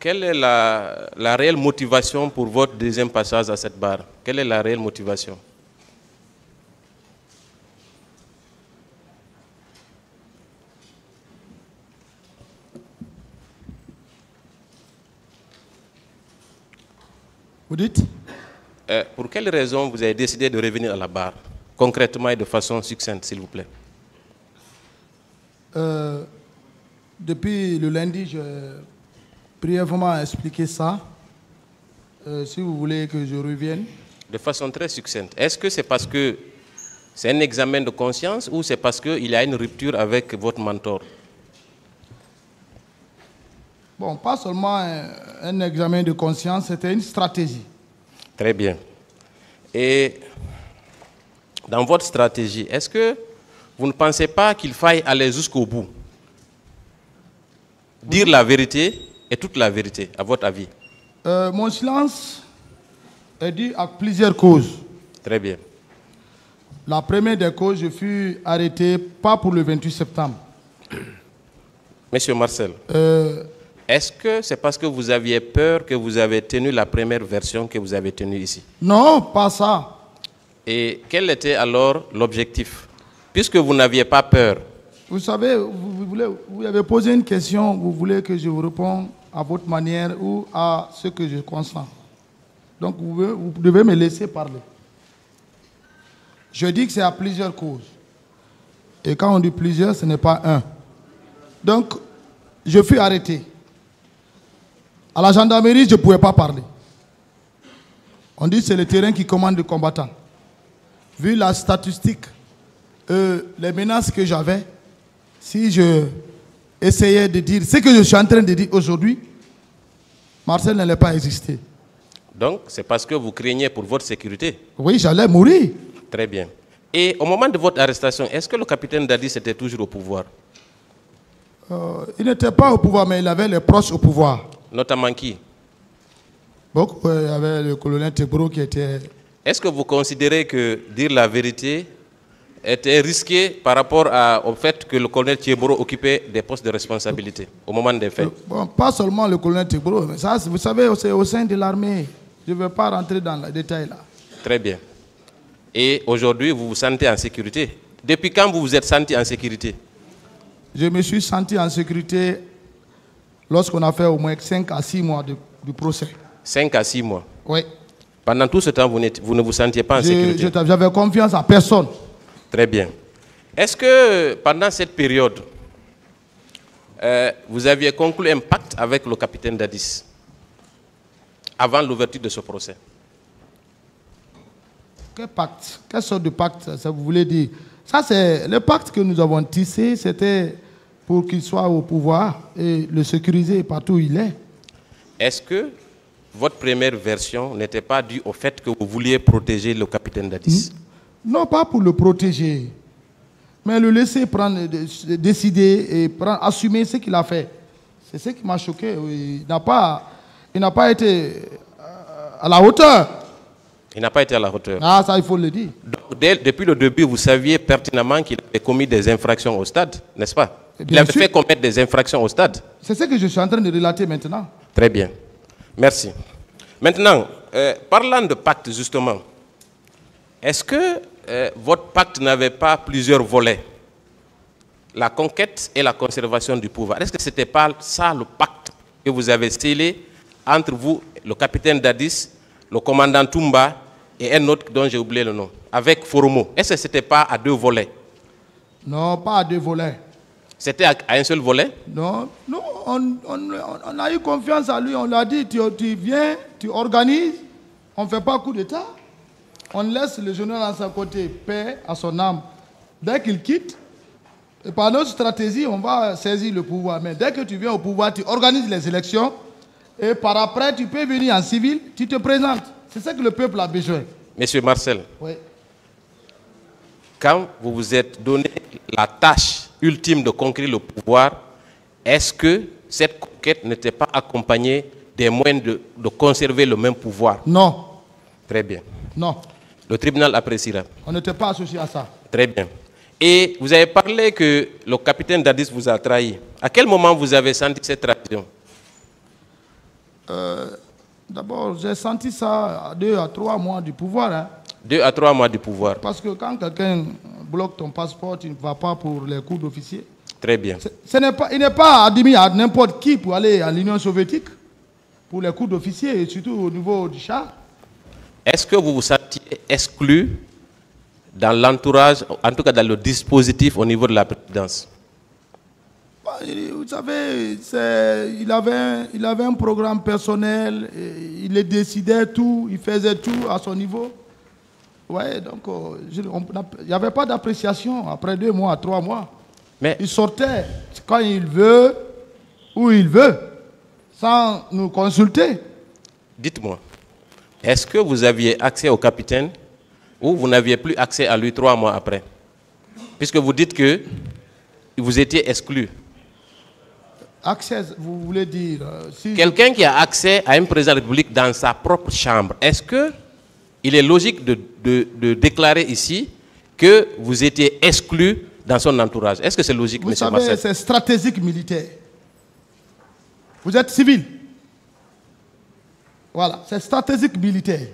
Quelle est la réelle motivation pour votre deuxième passage à cette barre? Quelle est la réelle motivation? Vous dites? Pour quelle raison vous avez décidé de revenir à la barre, concrètement et de façon succincte, s'il vous plaît? Depuis le lundi, j'ai brièvement expliqué ça. Si vous voulez que je revienne. De façon très succincte. Est-ce que c'est parce que c'est un examen de conscience ou c'est parce qu'il y a une rupture avec votre mentor? Bon, pas seulement un examen de conscience, c'était une stratégie. Très bien. Et dans votre stratégie, est-ce que vous ne pensez pas qu'il faille aller jusqu'au bout? Dire la vérité et toute la vérité, à votre avis? Mon silence est dû à plusieurs causes. Très bien. La première des causes, je fus arrêté pas pour le 28 septembre. Monsieur Marcel, est-ce que c'est parce que vous aviez peur que vous avez tenu la première version que vous avez tenue ici? Non, pas ça. Et quel était alors l'objectif? Puisque vous n'aviez pas peur. Vous savez, vous avez posé une question, vous voulez que je vous réponde à votre manière ou à ce que je consens. Donc vous devez me laisser parler. Je dis que c'est à plusieurs causes. Et quand on dit plusieurs, ce n'est pas un. Donc, je fus arrêté. À la gendarmerie, je ne pouvais pas parler. On dit que c'est le terrain qui commande le combattant. Vu la statistique, les menaces que j'avais, si je essayais de dire ce que je suis en train de dire aujourd'hui, Marcel n'allait pas exister. Donc, c'est parce que vous craignez pour votre sécurité? Oui, j'allais mourir. Très bien. Et au moment de votre arrestation, est-ce que le capitaine Dadis était toujours au pouvoir? Il n'était pas au pouvoir, mais il avait les proches au pouvoir. Notamment qui? Donc, il y avait le colonel Tebro qui était... Est-ce que vous considérez que dire la vérité était risqué par rapport au fait que le colonel Tebro occupait des postes de responsabilité au moment des faits? Bon, pas seulement le colonel Tebro, mais ça, vous savez, c'est au sein de l'armée. Je ne vais pas rentrer dans les détails là. Très bien. Et aujourd'hui, vous vous sentez en sécurité? Depuis quand vous vous êtes senti en sécurité? Je me suis senti en sécurité lorsqu'on a fait au moins 5 à 6 mois du procès. 5 à 6 mois? Oui. Pendant tout ce temps, vous ne vous sentiez pas en sécurité? J'avais confiance en personne. Très bien. Est-ce que pendant cette période, vous aviez conclu un pacte avec le capitaine Dadis avant l'ouverture de ce procès? Quel pacte? Quelle sorte de pacte ça vous voulez dire? Ça, c'est le pacte que nous avons tissé, c'était pour qu'il soit au pouvoir et le sécuriser partout où il est. Est-ce que votre première version n'était pas due au fait que vous vouliez protéger le capitaine Dadis? Non, pas pour le protéger, mais le laisser prendre, décider et assumer ce qu'il a fait. C'est ce qui m'a choqué. Il n'a pas été à la hauteur. Il n'a pas été à la hauteur. Ah, ça, il faut le dire. Donc, depuis le début, vous saviez pertinemment qu'il avait commis des infractions au stade, n'est-ce pas? Il avait fait commettre des infractions au stade. C'est ce que je suis en train de relater maintenant. Très bien. Merci. Maintenant, parlant de pacte, justement, est-ce que votre pacte n'avait pas plusieurs volets? La conquête et la conservation du pouvoir. Est-ce que ce n'était pas ça le pacte que vous avez scellé entre vous, le capitaine Dadis, le commandant Toumba et un autre dont j'ai oublié le nom, avec Foromo? Est-ce que ce n'était pas à deux volets? Non, pas à deux volets. C'était à un seul volet? Non, non, on a eu confiance à lui. On l'a dit, tu viens, tu organises. On ne fait pas coup d'État. On laisse le général à sa côté, paix à son âme. Dès qu'il quitte, et par notre stratégie, on va saisir le pouvoir. Mais dès que tu viens au pouvoir, tu organises les élections. Et par après, tu peux venir en civil, tu te présentes. C'est ça que le peuple a besoin. Monsieur Marcel, oui. Quand vous vous êtes donné la tâche ultime de conquérir le pouvoir, est-ce que cette conquête n'était pas accompagnée des moyens de conserver le même pouvoir? Non. Très bien. Non. Le tribunal appréciera. On n'était pas associé à ça. Très bien. Et vous avez parlé que le capitaine Dadis vous a trahi. À quel moment vous avez senti cette trahison? D'abord, j'ai senti ça à 2 à 3 mois du pouvoir. Hein. 2 à 3 mois du pouvoir. Parce que quand quelqu'un bloque ton passeport, tu ne vas pas pour les cours d'officier. Très bien. Il n'est pas admis à n'importe qui pour aller à l'Union soviétique, pour les cours d'officier, et surtout au niveau du char. Est-ce que vous vous sentiez exclu dans l'entourage, en tout cas dans le dispositif au niveau de la présidence? Vous savez, il avait un programme personnel, il décidait tout, il faisait tout à son niveau. Ouais, donc il n'y avait pas d'appréciation après 2 mois, 3 mois. Mais il sortait quand il veut, où il veut, sans nous consulter. Dites-moi, est-ce que vous aviez accès au capitaine ou vous n'aviez plus accès à lui 3 mois après? Puisque vous dites que vous étiez exclu. Accès, vous voulez dire... si quelqu'un qui a accès à un président de la République dans sa propre chambre, est-ce qu'il est logique de déclarer ici que vous étiez exclu dans son entourage? Est-ce que c'est logique, M. Marcel? Vous savez, c'est stratégique militaire. Vous êtes civil. Voilà, c'est stratégique militaire.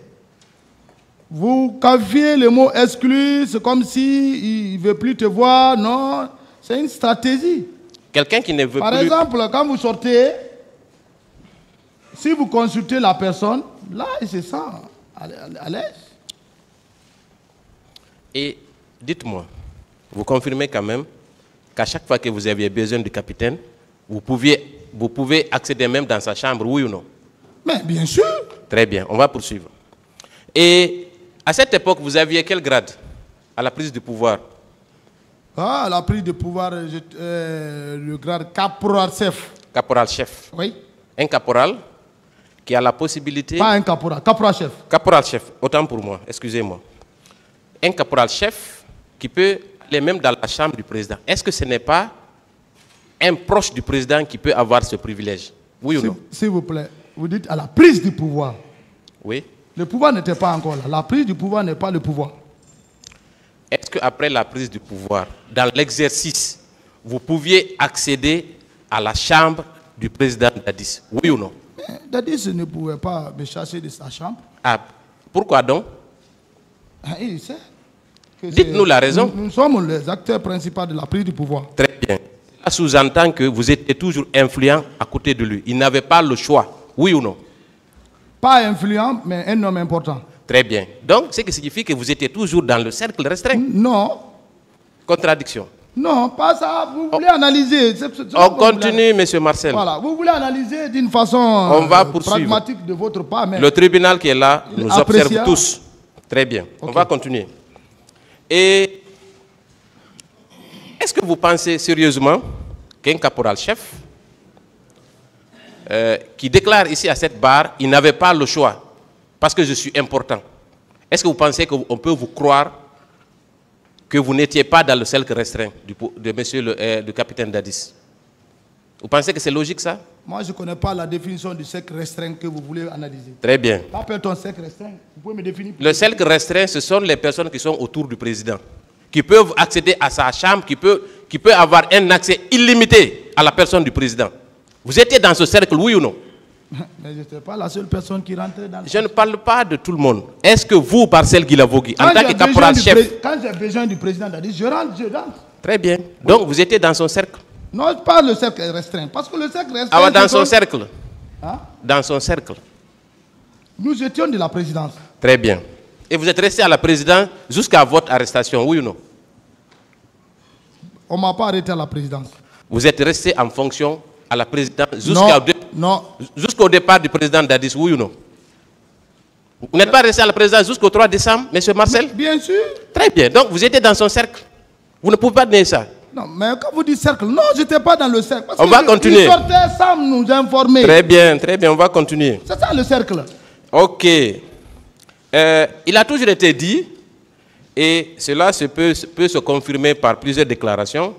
Vous qualifiez le mot exclu, c'est comme s'il ne veut plus te voir. Non, c'est une stratégie. Quelqu'un qui ne veut plus... Par exemple, quand vous sortez, si vous consultez la personne, là, il se sent à l'aise. Et dites-moi, vous confirmez quand même qu'à chaque fois que vous aviez besoin du capitaine, vous pouvez accéder même dans sa chambre, oui ou non? Mais bien sûr. Très bien, on va poursuivre. Et à cette époque, vous aviez quel grade à la prise du pouvoir? À la prise de pouvoir, le grade caporal-chef. Caporal-chef. Oui. Un caporal qui a la possibilité... Pas un caporal, caporal-chef. Caporal-chef, autant pour moi, excusez-moi. Un caporal-chef qui peut aller même dans la chambre du président. Est-ce que ce n'est pas un proche du président qui peut avoir ce privilège? Oui ou non? S'il vous plaît, vous dites à la prise du pouvoir. Oui. Le pouvoir n'était pas encore là. La prise du pouvoir n'est pas le pouvoir. Est-ce qu'après la prise du pouvoir, dans l'exercice, vous pouviez accéder à la chambre du président Dadis? Oui ou non? Mais Dadis ne pouvait pas me chasser de sa chambre. Ah, pourquoi donc? Il sait. Dites-nous la raison. Nous sommes les acteurs principaux de la prise du pouvoir. Très bien. Cela sous-entend que vous étiez toujours influent à côté de lui. Il n'avait pas le choix. Oui ou non? Pas influent, mais un homme important. Très bien. Donc, ce qui signifie que vous étiez toujours dans le cercle restreint. Non. Contradiction. Non, pas ça. Vous voulez analyser. On continue, M. Marcel. Voilà. Vous voulez analyser d'une façon pragmatique de votre part. Mais le tribunal qui est là nous observe tous. Très bien. Okay. On va continuer. Et est-ce que vous pensez sérieusement qu'un caporal-chef qui déclare ici à cette barre, il n'avait pas le choix parce que je suis important. Est-ce que vous pensez qu'on peut vous croire que vous n'étiez pas dans le cercle restreint de monsieur le capitaine Dadis? Vous pensez que c'est logique ça? Moi, je ne connais pas la définition du cercle restreint que vous voulez analyser. Très bien. Qu'appelle-t-on cercle restreint? Vous pouvez me définir? Le cercle restreint, ce sont les personnes qui sont autour du président, qui peuvent accéder à sa chambre, qui peut avoir un accès illimité à la personne du président. Vous étiez dans ce cercle, oui ou non? Mais je n'étais pas la seule personne qui rentrait dans le... Je ne parle pas de tout le monde. Est-ce que vous, Marcel Guilavogui, en tant que caporal-chef... Quand j'ai besoin du président Dadis, je rentre. Très bien. Donc, vous étiez dans son cercle? Non, pas le cercle restreint. Parce que le cercle restreint... Ah, dans son cercle? Hein? Dans son cercle. Nous étions de la présidence. Très bien. Et vous êtes resté à la présidence jusqu'à votre arrestation, oui ou non? On ne m'a pas arrêté à la présidence. Vous êtes resté en fonction à la présidence jusqu'au départ du président Dadis, oui ou non? Vous n'êtes pas resté à la présidence jusqu'au 3 décembre, M. Marcel? Bien sûr. Très bien. Donc, vous étiez dans son cercle. Vous ne pouvez pas nier ça. Non, mais quand vous dites cercle, non, je n'étais pas dans le cercle. Parce on va continuer. Il sortait sans nous informer. Très bien, on va continuer. C'est ça le cercle. Ok. Il a toujours été dit, et cela peut se confirmer par plusieurs déclarations,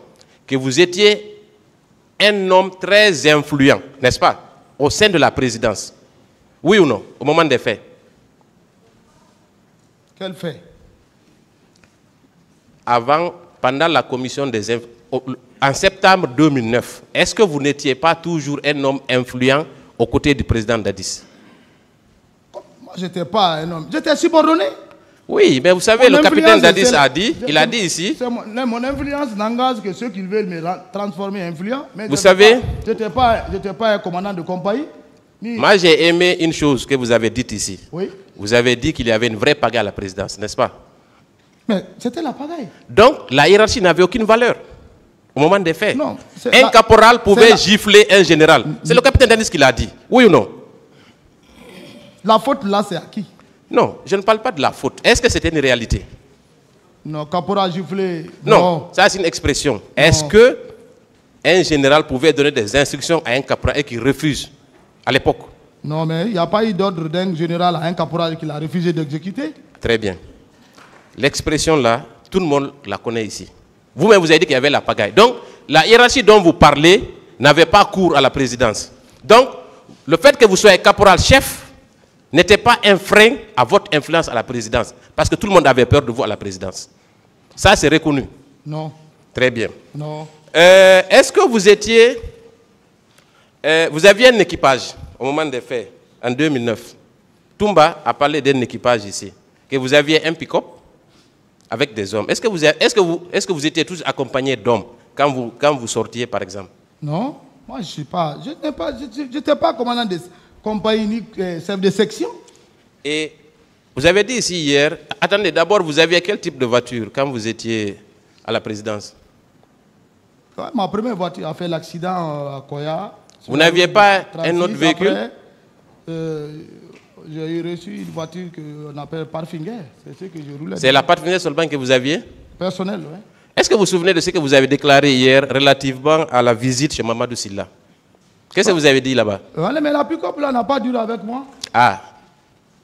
que vous étiez un homme très influent, n'est-ce pas, au sein de la présidence. Oui ou non, au moment des faits? Quel fait? Pendant la commission des en septembre 2009, est-ce que vous n'étiez pas toujours un homme influent aux côtés du président Dadis? Moi, je n'étais pas un homme. J'étais subordonné. Oui, mais vous savez, le capitaine Dadis a dit, il a dit ici... Mon influence n'engage que ceux qui veulent me transformer en influent. Mais vous savez... Je n'étais pas un commandant de compagnie. Moi, j'ai aimé une chose que vous avez dite ici. Oui. Vous avez dit qu'il y avait une vraie pagaille à la présidence, n'est-ce pas? Mais c'était la pagaille. Donc, la hiérarchie n'avait aucune valeur au moment des faits. Non, un caporal pouvait gifler un général. C'est le capitaine Dadis qui l'a dit. Oui ou non? La faute là, c'est à qui? Non, je ne parle pas de la faute. Est-ce que c'était une réalité? Non, caporal giflé. Non, ça c'est une expression. Est-ce que un général pouvait donner des instructions à un caporal et qu'il refuse à l'époque? Non, mais il n'y a pas eu d'ordre d'un général à un caporal qui a refusé d'exécuter. Très bien. L'expression là, tout le monde la connaît ici. Vous-même, vous avez dit qu'il y avait la pagaille. Donc, la hiérarchie dont vous parlez n'avait pas cours à la présidence. Donc, le fait que vous soyez caporal-chef n'était pas un frein à votre influence à la présidence. Parce que tout le monde avait peur de vous à la présidence. Ça, c'est reconnu. Non. Très bien. Non. Est-ce que vous étiez... vous aviez un équipage au moment des faits, en 2009. Toumba a parlé d'un équipage ici. Que vous aviez un pick-up avec des hommes. Est-ce que vous étiez tous accompagnés d'hommes quand vous sortiez, par exemple? Non. Moi, je n'étais pas commandant de compagnie, chef de section. Et vous avez dit ici hier, attendez, d'abord, vous aviez quel type de voiture quand vous étiez à la présidence? Ma première voiture a fait l'accident à Koya. Vous n'aviez pas un autre véhicule? Après, j'ai reçu une voiture qu'on appelle Parfinger. C'est ce que je roulais. C'est la Parfinger seulement que vous aviez? Personnel, oui. Est-ce que vous vous souvenez de ce que vous avez déclaré hier relativement à la visite chez Mamadou Sylla? Qu'est-ce que vous avez dit là-bas? Mais la pick-up là n'a pas duré avec moi. Ah,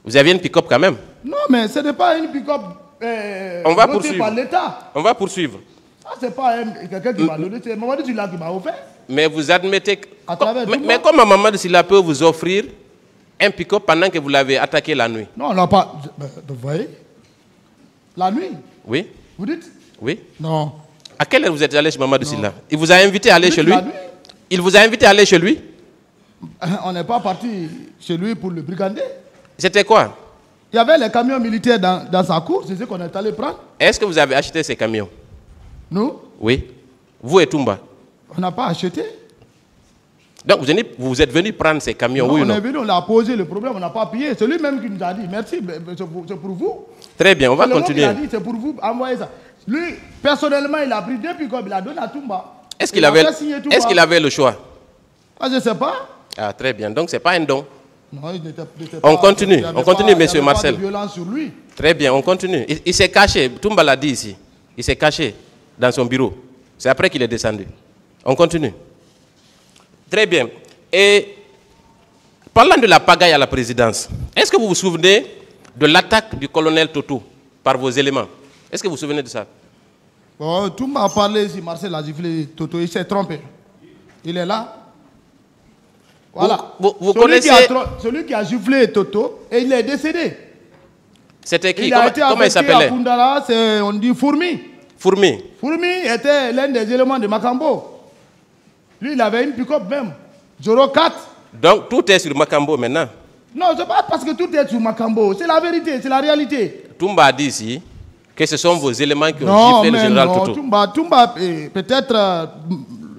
vous aviez une pick-up quand même? Non, mais ce n'est pas une pick-up on va poursuivre par l'État. On va poursuivre. Ah, ce n'est pas quelqu'un qui m'a donné, c'est Mamadou Sylla qui m'a offert. Mais vous admettez que... Mais comment Mamadou Sylla peut vous offrir un pick-up pendant que vous l'avez attaqué la nuit? Non, on n'a pas... Vous voyez? La nuit? Oui. Vous dites? Oui. Non. À quelle heure vous êtes allé chez Mamadou Sylla? Il vous a invité à aller chez lui? La nuit? Il vous a invité à aller chez lui? On n'est pas parti chez lui pour le brigander. C'était quoi? Il y avait les camions militaires dans sa cour, c'est ce qu'on est allé prendre. Est-ce que vous avez acheté ces camions? Nous? Oui. Vous et Toumba? On n'a pas acheté. Donc vous êtes venu prendre ces camions, non, oui ou on non? est venu, on a posé le problème, on n'a pas payé. C'est lui-même qui nous a dit merci, c'est pour vous. Très bien, on va continuer. Il a dit c'est pour vous, envoyez ça. Lui, personnellement, il a pris 2 pick-up, il a donné à Toumba. Est-ce qu'il avait le choix? Ah, je ne sais pas. Ah, très bien. Donc, ce n'est pas un don. Non, il n'était on continue, monsieur Marcel. Il n'y avait pas de violence sur lui. Très bien, on continue. Il s'est caché, Toumba l'a dit ici. Il s'est caché dans son bureau. C'est après qu'il est descendu. On continue. Très bien. Et parlant de la pagaille à la présidence, est-ce que vous vous souvenez de l'attaque du colonel Toto par vos éléments? Est-ce que vous vous souvenez de ça? Bon, Toumba a parlé si Marcel a giflé Toto, il s'est trompé. Il est là. Voilà. Vous connaissez... Celui qui a giflé Toto, et il est décédé. C'était qui? Comment il s'appelait? On dit Fourmi. Fourmi. Fourmi était l'un des éléments de Makambo. Lui, il avait une pick-up même. Joro 4. Donc, tout est sur Makambo maintenant? Non, c'est pas parce que tout est sur Makambo. C'est la vérité, c'est la réalité. Toumba a dit ici que ce sont vos éléments qui ont giflé le général Toto. Toumba peut-être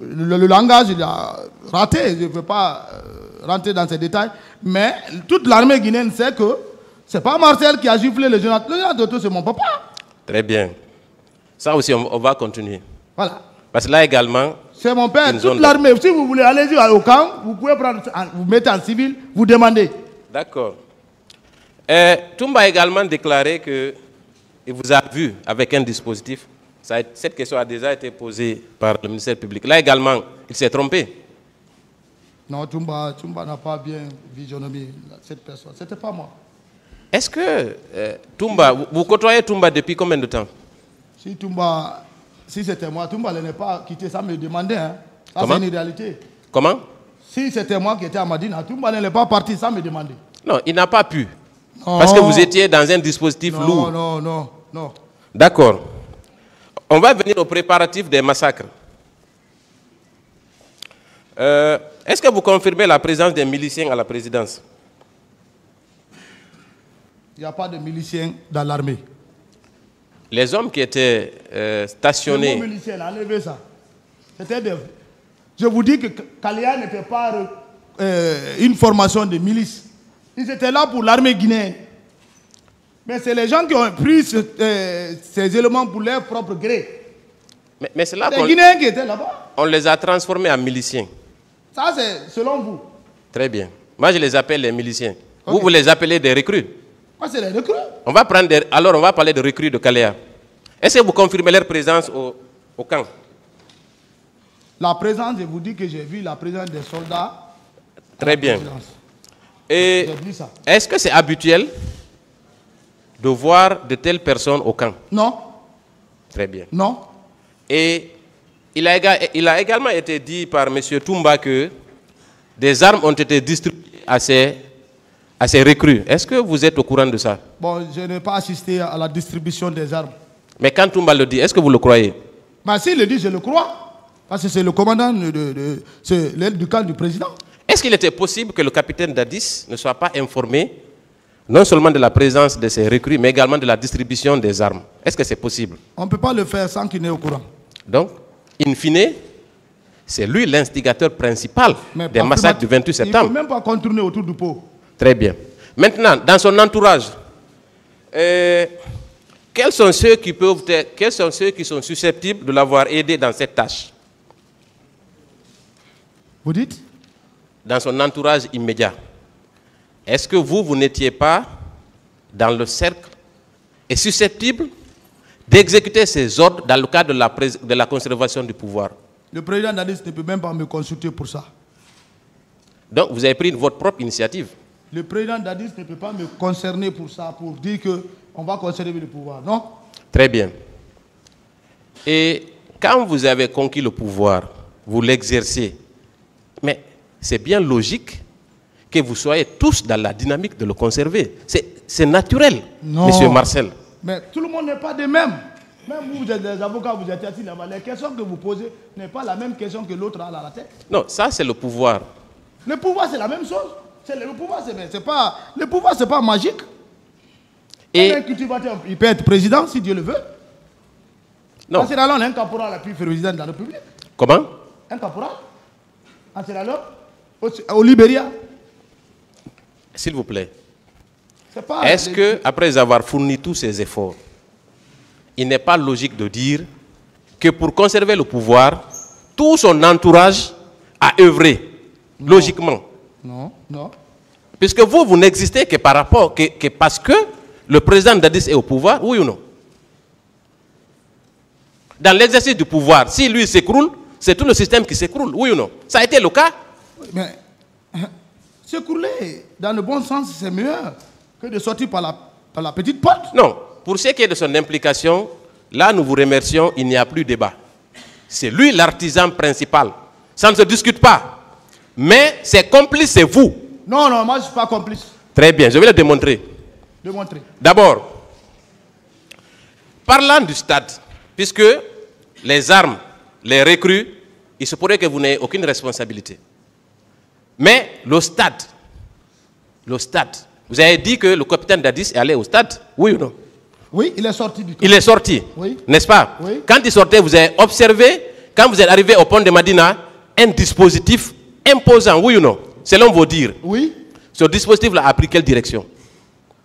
le langage, il a raté. Je ne veux pas rentrer dans ces détails. Mais toute l'armée guinéenne sait que ce n'est pas Marcel qui a giflé le général. Le général Toto, c'est mon papa. Très bien. Ça aussi, on va continuer. Voilà. Parce que là également... C'est mon père. Toute l'armée, si vous voulez aller au camp, vous pouvez prendre, vous mettez en civil, vous demandez. D'accord. Toumba a également déclaré qu'il vous a vu avec un dispositif. Cette question a déjà été posée par le ministère public. Là également, il s'est trompé. Non, Toumba n'a pas bien visionné cette personne. Ce n'était pas moi. Est-ce que Toumba, vous côtoyez Toumba depuis combien de temps? Si c'était moi, Toumba ne l'ait pas quitté, ça me demandait. Hein. Ça, c'est une réalité. Comment? Si c'était moi qui étais à Madina, Toumba ne l'est pas parti, ça me demandait. Non, il n'a pas pu. Non. Parce que vous étiez dans un dispositif lourd. Non. D'accord. On va venir au préparatif des massacres. Est-ce que vous confirmez la présence des miliciens à la présidence? Il n'y a pas de miliciens dans l'armée. Les hommes qui étaient stationnés... Les miliciens, enlevez ça. Je vous dis que Kalea n'était pas une formation de milice. Ils étaient là pour l'armée guinéenne. Mais c'est les gens qui ont pris ces éléments pour leur propre gré. Mais c'est là les Guinéens qui étaient là-bas. On les a transformés en miliciens. Ça, c'est selon vous. Très bien. Moi, je les appelle les miliciens. Okay. Vous les appelez des recrues. Moi, c'est les recrues. Alors, on va parler de recrues de Kalea. Est-ce que vous confirmez leur présence au camp? La présence, je vous dis que j'ai vu la présence des soldats. Très bien. Et est-ce que c'est habituel de voir de telles personnes au camp? Non. Très bien. Non. Et il a également été dit par M. Toumba que des armes ont été distribuées à ces recrues. Est-ce que vous êtes au courant de ça? Bon, je n'ai pas assisté à la distribution des armes. Mais quand Toumba le dit, est-ce que vous le croyez? Ben, s'il le dit, je le crois. Parce que c'est le commandant c'est l'aile du camp du président. Est-ce qu'il était possible que le capitaine Dadis ne soit pas informé non seulement de la présence de ces recrues, mais également de la distribution des armes? Est-ce que c'est possible? On ne peut pas le faire sans qu'il n'ait au courant. Donc, in fine, c'est lui l'instigateur principal des massacres du 28 septembre. Il ne faut même pas contourner autour du pot. Très bien. Maintenant, dans son entourage, quels sont ceux qui sont susceptibles de l'avoir aidé dans cette tâche? Vous dites? Dans son entourage immédiat. Est-ce que vous n'étiez pas dans le cercle et susceptible d'exécuter ces ordres dans le cadre de la conservation du pouvoir? Le président Dadis ne peut même pas me consulter pour ça. Donc vous avez pris votre propre initiative? Le président Dadis ne peut pas me concerner pour ça, pour dire qu'on va conserver le pouvoir, non? Très bien. Et quand vous avez conquis le pouvoir, vous l'exercez, mais c'est bien logique que vous soyez tous dans la dynamique de le conserver. C'est naturel, Monsieur Marcel. Mais tout le monde n'est pas de même. Même vous êtes des avocats, vous êtes assis là-bas. Les questions que vous posez n'est pas la même question que l'autre a à la tête. Non, ça c'est le pouvoir. Le pouvoir c'est la même chose. Le pouvoir c'est pas magique. Et un cultivateur, il peut être président si Dieu le veut. Non. En Sierra Leone, un caporal a pu faire président de la République. Comment? Un caporal. En Sierra Leone, au Libéria. S'il vous plaît. Est-ce que, après avoir fourni tous ces efforts, il n'est pas logique de dire que pour conserver le pouvoir, tout son entourage a œuvré, logiquement? Non, non. Puisque vous n'existez que par rapport, que parce que le président Dadis est au pouvoir, oui ou non? Dans l'exercice du pouvoir, si lui s'écroule, c'est tout le système qui s'écroule, oui ou non? Ça a été le cas? Mais s'écrouler dans le bon sens, c'est mieux que de sortir par la petite porte. Non. Pour ce qui est de son implication, là nous vous remercions, il n'y a plus de débat. C'est lui l'artisan principal. Ça ne se discute pas. Mais ses complices, c'est vous. Non, non, moi je ne suis pas complice. Très bien, je vais le démontrer. Démontrer. D'abord, parlant du stade, puisque les armes, les recrues, il se pourrait que vous n'ayez aucune responsabilité. Mais le stade, vous avez dit que le capitaine Dadis est allé au stade, oui ou non? Oui, il est sorti du camp. Il est sorti, oui. N'est-ce pas? Oui. Quand il sortait, vous avez observé, quand vous êtes arrivé au pont de Madina, un dispositif imposant, oui ou non? Selon vos dires. Oui. Ce dispositif-là a pris quelle direction?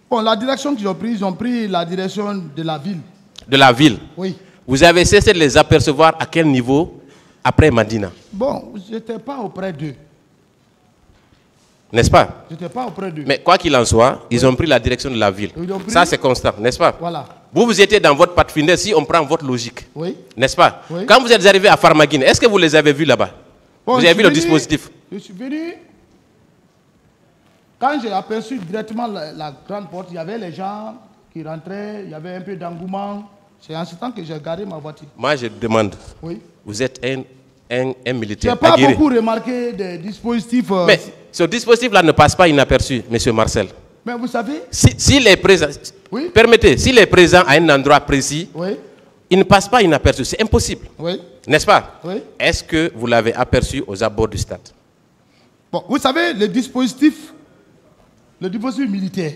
Bon, la direction qu'ils ont pris la direction de la ville. De la ville? Oui. Vous avez cessé de les apercevoir à quel niveau après Madina? Bon, je n'étais pas auprès d'eux. N'est-ce pas? Je n'étais pas auprès d'eux. Mais quoi qu'il en soit, ils ont pris la direction de la ville. Ça, c'est constant, n'est-ce pas? Voilà. Vous étiez dans votre pathfinder si on prend votre logique. Oui. N'est-ce pas? Oui. Quand vous êtes arrivé à Farmaguine, est-ce que vous les avez vus là-bas? Bon, vous avez vu le dispositif? Je suis venu. Quand j'ai aperçu directement la grande porte, il y avait les gens qui rentraient, il y avait un peu d'engouement. C'est en ce temps que j'ai garé ma voiture. Moi, je demande. Oui. Vous êtes un militaire. Je n'ai pas beaucoup remarqué des dispositifs. Mais ce dispositif-là ne passe pas inaperçu, M. Marcel. Mais vous savez. S'il est présent, oui. Permettez, s'il est présent à un endroit précis, oui. Il ne passe pas inaperçu. C'est impossible. Oui. N'est-ce pas? Oui. Est-ce que vous l'avez aperçu aux abords du stade? Bon, vous savez, le dispositif militaire,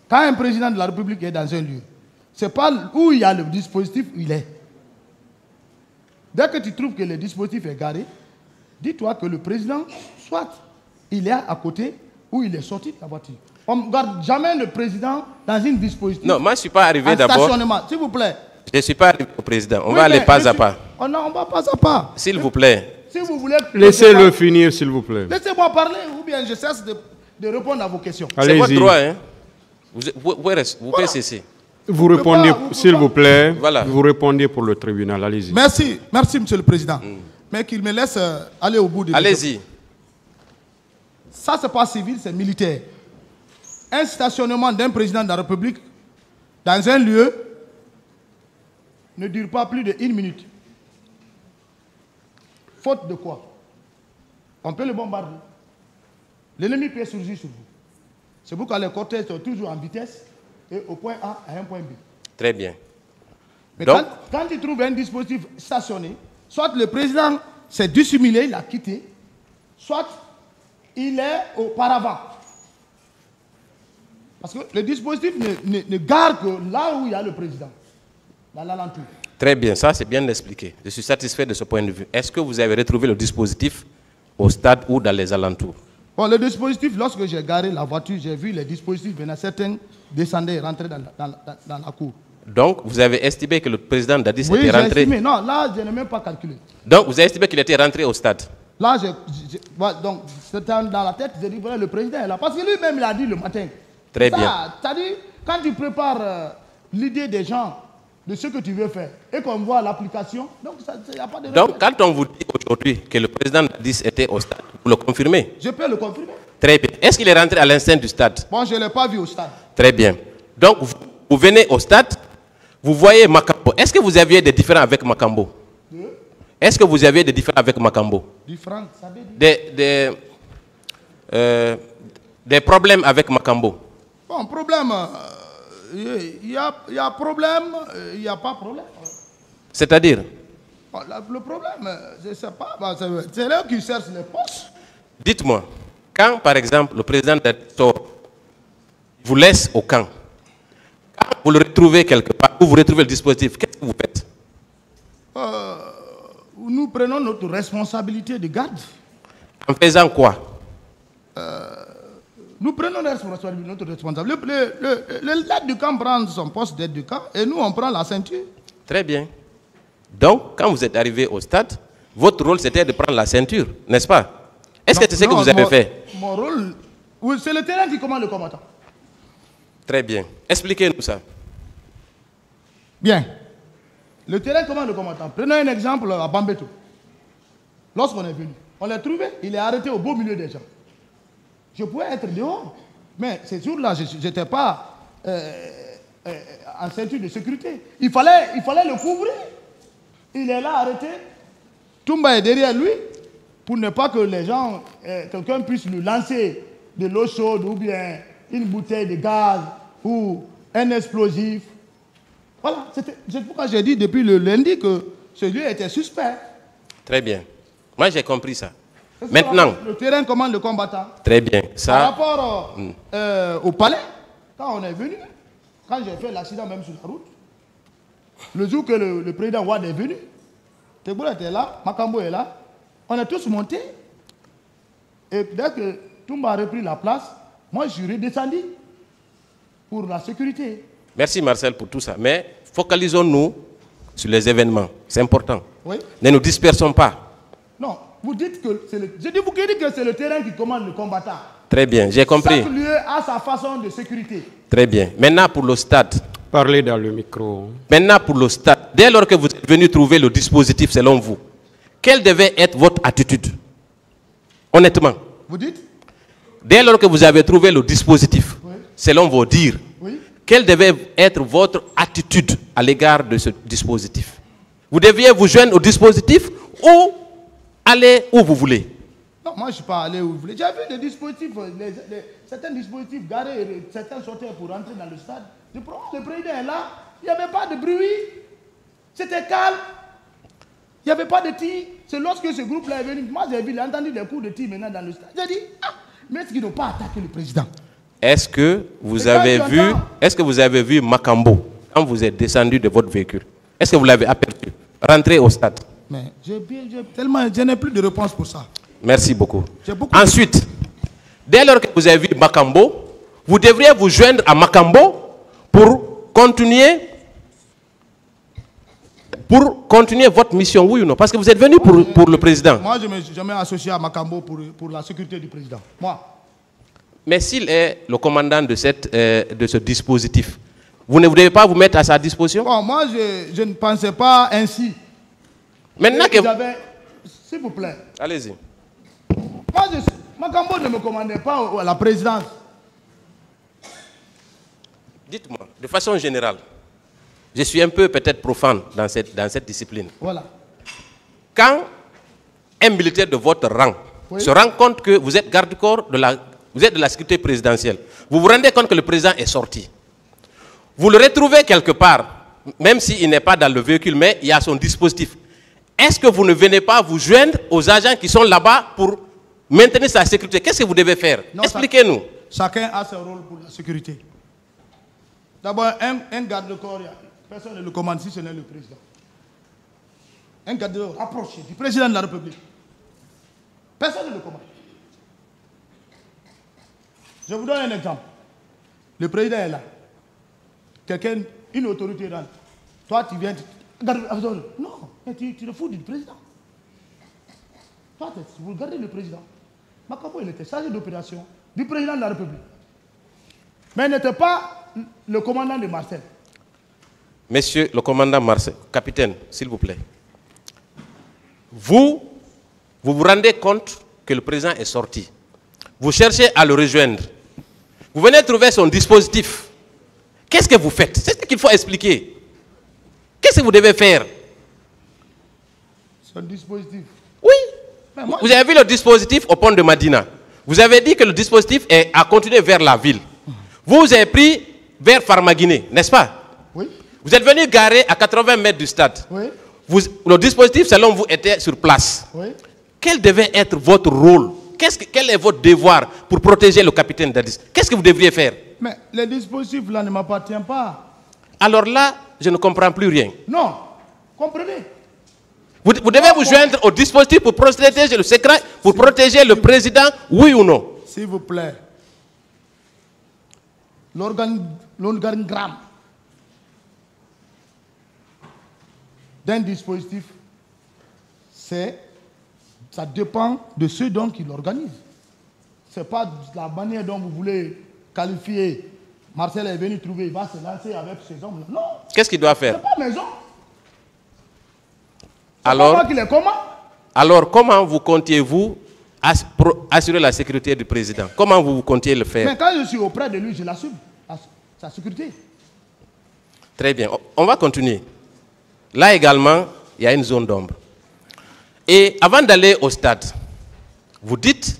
quand un président de la République est dans un lieu, ce n'est pas où il y a le dispositif où il est. Dès que tu trouves que le dispositif est garé, dis-toi que le président, soit il est à côté ou il est sorti de la voiture. On ne garde jamais le président dans une dispositif. Non, moi je ne suis pas arrivé d'abord. Stationnement, s'il vous plaît. Je ne suis pas arrivé au président. On va aller pas à pas. On va pas à pas. S'il vous plaît. Si vous voulez... Laissez-le finir, s'il vous plaît. Laissez-moi parler ou bien je cesse de répondre à vos questions. C'est votre droit, hein. Vous pouvez cesser. Vous répondez, s'il vous plaît. Voilà. Vous répondez pour le tribunal. Allez-y. Merci, Monsieur le Président. Mais qu'il me laisse aller au bout de... Allez-y. Ça, c'est pas civil, c'est militaire. Un stationnement d'un président de la République dans un lieu ne dure pas plus de 1 minute. Faute de quoi? On peut le bombarder. L'ennemi peut surgir sur vous. C'est pourquoi les cortèges sont toujours en vitesse et au point A à un point B. Très bien. Mais donc, quand tu trouves un dispositif stationné, soit le président s'est dissimulé, il a quitté, soit il est auparavant. Parce que le dispositif ne garde que là où il y a le président, dans l'alentour. Très bien, ça c'est bien expliqué. Je suis satisfait de ce point de vue. Est-ce que vous avez retrouvé le dispositif au stade ou dans les alentours? Bon, le dispositif, lorsque j'ai garé la voiture, j'ai vu les dispositifs venant, certains descendaient et rentraient dans la cour. Donc, vous avez estimé que le président Dadis oui, était rentré... Estimé. Non, là, je n'ai même pas calculé. Donc, vous avez estimé qu'il était rentré au stade? Là, donc, c'était dans la tête, j'ai dit, voilà, le président est là. Parce que lui-même, il a dit le matin. Très bien. C'est-à-dire, quand tu prépares l'idée des gens, de ce que tu veux faire, et qu'on voit l'application, donc il n'y a pas de... Donc, quand on vous dit aujourd'hui que le président Dadis était au stade, vous le confirmez? Je peux le confirmer. Très bien. Est-ce qu'il est rentré à l'enceinte du stade? Bon, je ne l'ai pas vu au stade. Très bien. Donc, vous venez au stade, vous voyez Makambo. Est-ce que vous aviez des différends avec Makambo? Est-ce que vous aviez des différends avec Makambo? Différents, ça veut dire... Des problèmes avec Makambo? Bon, problème... Il y a problème, il n'y a pas problème. C'est-à-dire? Bon, le problème, je ne sais pas, c'est là qui cherche les postes. Dites-moi, quand par exemple le président sort, vous laisse au camp, quand vous le retrouvez quelque part, ou vous retrouvez le dispositif, qu'est-ce que vous faites? Nous prenons notre responsabilité de garde. En faisant quoi? Nous prenons notre responsabilité. L'aide du camp prend son poste d'aide du camp et nous, on prend la ceinture. Très bien. Donc, quand vous êtes arrivé au stade, votre rôle, c'était de prendre la ceinture, n'est-ce pas? Est-ce que c'est ce que vous avez fait? Mon rôle, oui, c'est le terrain qui commande le combattant. Très bien. Expliquez-nous ça. Bien. Le terrain commande le combattant. Prenons un exemple à Bambeto. Lorsqu'on est venu, on l'a trouvé, il est arrêté au beau milieu des gens. Je pouvais être dehors, mais ces jours-là, je n'étais pas en ceinture de sécurité. Il fallait le couvrir. Il est là arrêté. Toumba est derrière lui pour ne pas que les gens, quelqu'un puisse lui lancer de l'eau chaude ou bien une bouteille de gaz ou un explosif. Voilà, c'est pourquoi j'ai dit depuis le lundi que ce lieu était suspect. Très bien. Moi, j'ai compris ça. Maintenant, le terrain commande le combattant. Très bien. Ça, par rapport au palais, quand on est venu, quand j'ai fait l'accident même sur la route, le jour que le président Wade est venu, Teboula était là, Makambo est là, on est tous montés. Et dès que Toumba a repris la place, moi je suis redescendu pour la sécurité. Merci Marcel pour tout ça. Mais focalisons-nous sur les événements. C'est important. Oui. Ne nous dispersons pas. Non. Vous dites que c'est le... Je dis, vous dites que c'est le terrain qui commande le combattant. Très bien, j'ai compris. Chaque lieu a sa façon de sécurité. Très bien. Maintenant pour le stade. Parlez dans le micro. Maintenant pour le stade. Dès lors que vous êtes venu trouver le dispositif selon vous, quelle devait être votre attitude? Honnêtement. Vous dites? Dès lors que vous avez trouvé le dispositif, oui, selon vos dires, oui, quelle devait être votre attitude à l'égard de ce dispositif? Vous deviez vous joindre au dispositif ou aller où vous voulez? Non, moi je ne suis pas allé où vous voulez. J'ai vu les dispositifs, certains dispositifs garés, certains sortaient pour rentrer dans le stade. Le président est là, il n'y avait pas de bruit. C'était calme. Il n'y avait pas de tir. C'est lorsque ce groupe-là est venu. Moi, j'ai entendu des coups de tir maintenant dans le stade. J'ai dit, mais est-ce qu'ils n'ont pas attaqué le président? Est-ce que vous avez vu Makambo quand vous êtes descendu de votre véhicule? Est-ce que vous l'avez aperçu rentrer au stade? Mais je n'ai plus de réponse pour ça. Merci beaucoup. Ensuite, dès lors que vous avez vu Makambo, vous devriez vous joindre à Makambo pour continuer votre mission, oui ou non? Parce que vous êtes venu pour le président. Moi, je m'ai associé à Makambo pour la sécurité du président. Moi. Mais s'il est le commandant de ce dispositif, vous ne devez pas vous mettre à sa disposition? Bon, moi, je ne pensais pas ainsi. Maintenant que... S'il vous plaît. Allez-y. Moi, Makambo ne me commandait pas à la présidence. Dites-moi, de façon générale, je suis un peu peut-être profane dans cette discipline. Voilà. Quand un militaire de votre rang se rend compte que vous êtes garde-corps vous êtes de la sécurité présidentielle, vous vous rendez compte que le président est sorti, vous le retrouvez quelque part, même s'il n'est pas dans le véhicule, mais il y a son dispositif. Est-ce que vous ne venez pas vous joindre aux agents qui sont là-bas pour maintenir sa sécurité? Qu'est-ce que vous devez faire? Expliquez-nous. Chacun a son rôle pour la sécurité. D'abord, un garde-corps, personne ne le commande si ce n'est le président. Un garde-corps rapproché du président de la République. Personne ne le commande. Je vous donne un exemple. Le président est là. Quelqu'un, une autorité est là. Toi, tu viens... Non, tu le fous du président. Toi, vous regardez le président. Makambo, il était chargé d'opération du président de la République. Mais il n'était pas le commandant de Marseille. Monsieur le commandant Marseille, capitaine, s'il vous plaît. Vous vous rendez compte que le président est sorti. Vous cherchez à le rejoindre. Vous venez trouver son dispositif. Qu'est-ce que vous faites? C'est ce qu'il faut expliquer. Qu'est-ce que vous devez faire? Son dispositif? Oui. Vous avez vu le dispositif au pont de Madina. Vous avez dit que le dispositif est à continuer vers la ville. Vous avez pris vers Farmaguiné, n'est-ce pas? Oui. Vous êtes venu garer à 80 mètres du stade. Oui. Le dispositif, selon vous, était sur place. Oui. Quel devait être votre rôle? Quel est votre devoir pour protéger le capitaine Dadis? Qu'est-ce que vous devriez faire? Mais le dispositif là ne m'appartient pas. Alors là, je ne comprends plus rien. Non, comprenez. Vous devez vous joindre au dispositif pour protéger le secret, pour protéger le président, oui ou non? S'il vous plaît. L'organigramme d'un dispositif, ça dépend de ceux donc qui l'organisent. Ce n'est pas la manière dont vous voulez qualifier. Marcel est venu trouver, il va se lancer avec ces hommes. Non. Qu'est-ce qu'il doit faire? Ce n'est pas maison. Alors, comment vous comptiez-vous assurer la sécurité du président? Comment vous comptiez le faire? Mais quand je suis auprès de lui, je l'assume, sa sécurité. Très bien. On va continuer. Là également, il y a une zone d'ombre. Et avant d'aller au stade, vous dites,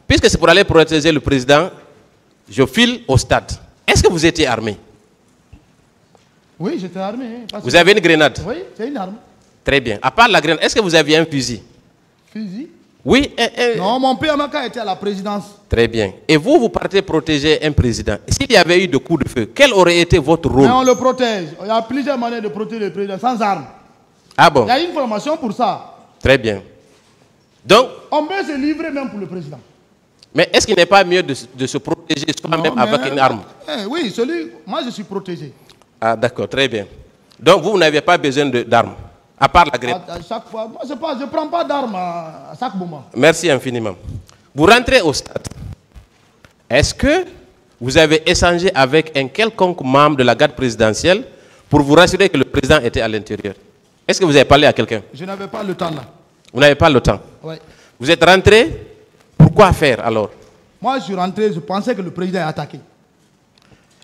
puisque c'est pour aller protéger le président, je file au stade. Est-ce que vous étiez armé? Oui, j'étais armé. Vous avez une grenade? Oui, c'est une arme. Très bien. À part la grenade, est-ce que vous aviez un fusil? Fusil? Oui. Non, mon père était à la présidence. Très bien. Et vous partez protéger un président. S'il y avait eu de coups de feu, quel aurait été votre rôle? Mais on le protège. Il y a plusieurs manières de protéger le président sans armes. Ah bon? Il y a une formation pour ça. Très bien. Donc, on peut se livrer même pour le président. Mais est-ce qu'il n'est pas mieux de se protéger soi-même avec une arme? Oui, moi je suis protégé. Ah d'accord, très bien. Donc vous n'avez pas besoin d'armes, à part la grenade. À chaque fois, moi je ne prends pas d'armes à chaque moment. Merci infiniment. Vous rentrez au stade. Est-ce que vous avez échangé avec un quelconque membre de la garde présidentielle pour vous rassurer que le président était à l'intérieur? Est-ce que vous avez parlé à quelqu'un? Je n'avais pas le temps là. Vous n'avez pas le temps? Oui. Vous êtes rentré, pourquoi faire alors? Moi je suis rentré, je pensais que le président est attaqué.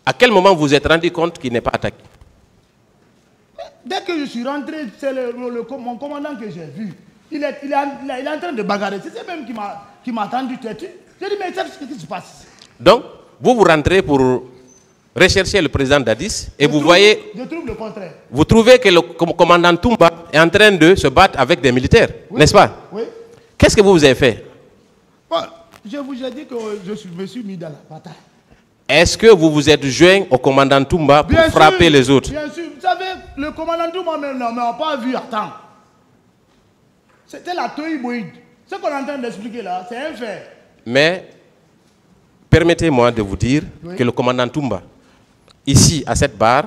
À quel moment vous vous êtes rendu compte qu'il n'est pas attaqué? Dès que je suis rentré, c'est mon commandant que j'ai vu. Il est en train de bagarrer. C'est même qui m'a attendu têtu. J'ai dit, mais qu'est-ce qui se passe? Donc, vous rentrez pour recherchez le président Dadis et vous voyez... Je trouve le contraire. Vous trouvez que le commandant Toumba est en train de se battre avec des militaires, oui, n'est-ce pas? Oui. Qu'est-ce que vous avez fait? Bon, je vous ai dit que me suis mis dans la bataille. Est-ce que vous vous êtes joint au commandant Toumba pour frapper les autres? Bien sûr. Vous savez, le commandant Toumba ne m'a pas vu attendre. C'était la Toïboïde. Ce qu'on est en train d'expliquer là, c'est un fait. Mais, permettez-moi de vous dire que le commandant Toumba, ici, à cette barre,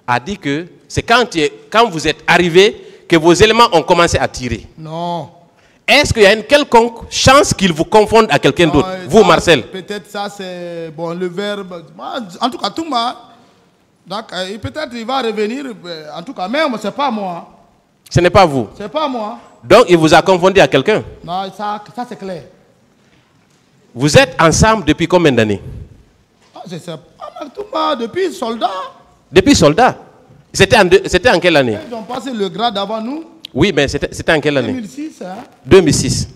a dit que c'est quand vous êtes arrivé que vos éléments ont commencé à tirer. Non. Est-ce qu'il y a une quelconque chance qu'il vous confonde à quelqu'un d'autre? Vous, Marcel? Peut-être ça, c'est bon, le verbe. En tout cas, Toumba, peut-être il va revenir. En tout cas, même, ce n'est pas moi. Ce n'est pas vous? Ce n'est pas moi. Donc, il vous a confondu à quelqu'un? Non, ça c'est clair. Vous êtes ensemble depuis combien d'années? Je sais pas, Toumba, depuis soldat. Depuis soldat? C'était en quelle année? Ils ont passé le grade avant nous. Oui, mais c'était en quelle année? 2006. Hein? 2006.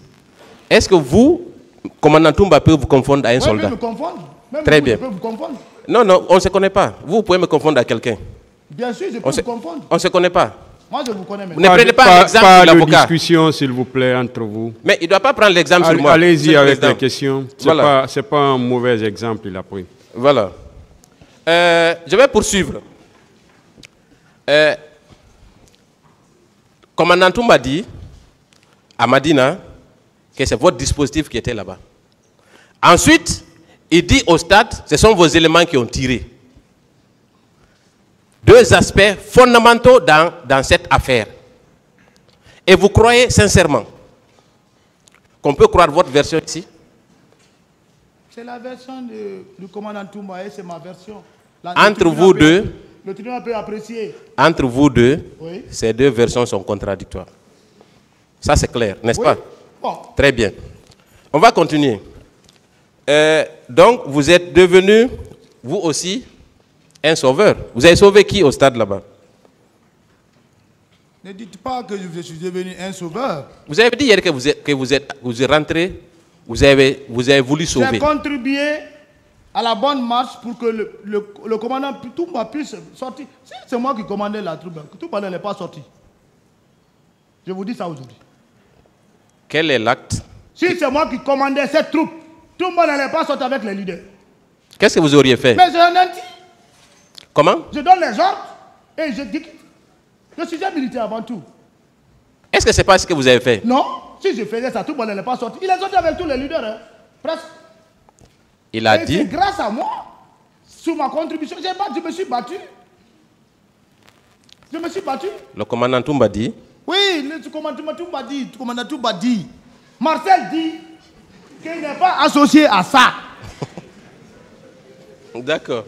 Est-ce que vous, commandant Toumba, peut vous confondre à un soldat? Oui, me confondre. Même très vous, bien. Je peux vous confondre. Non, non, on ne se connaît pas. Vous pouvez me confondre à quelqu'un. Bien sûr, je peux vous confondre. On ne se connaît pas. Moi, je vous connais maintenant. Vous ne prenez pas l'exemple de l'avocat. Pas de discussion, s'il vous plaît, entre vous. Mais il ne doit pas prendre l'exemple sur moi. Allez-y avec les questions. Ce n'est voilà. pas un mauvais exemple, il a pris. Voilà. Je vais poursuivre. Commandant Toumba dit à Madina que c'est votre dispositif qui était là-bas. Ensuite, il dit au stade, ce sont vos éléments qui ont tiré. Deux aspects fondamentaux dans cette affaire. Et vous croyez sincèrement qu'on peut croire votre version ici? C'est la version du commandant Toumba et c'est ma version. Entre vous deux, le tribunal peut apprécier. Entre vous deux, oui. Ces deux versions sont contradictoires. Ça c'est clair, n'est-ce pas? Bon. Très bien. On va continuer. Donc, vous êtes devenu, vous aussi, un sauveur. Vous avez sauvé qui au stade là-bas? Ne dites pas que je suis devenu un sauveur. Vous avez dit hier que vous êtes rentré, vous avez voulu sauver. J'ai contribué à la bonne marche pour que le commandant Toumba puisse sortir. Si c'est moi qui commandais la troupe, Toumba n'est pas sorti. Je vous dis ça aujourd'hui. Quel est l'acte? Si c'est moi qui commandais cette troupe, Toumba n'allait pas sortir avec les leaders. Qu'est-ce que vous auriez fait? Mais j'ai un anti. Comment? Je donne les ordres et je dis que je suis un militaire avant tout. Est-ce que c'est pas ce que vous avez fait? Non. Si je faisais ça, Toumba n'allait pas sortir. Il est sorti avec tous les leaders, hein, presque. Il a et dit... c'est grâce à moi, sous ma contribution, je me suis battu. Je me suis battu. Le commandant Toumba dit... Oui, le commandant Toumba dit. Marcel dit qu'il n'est pas associé à ça. D'accord.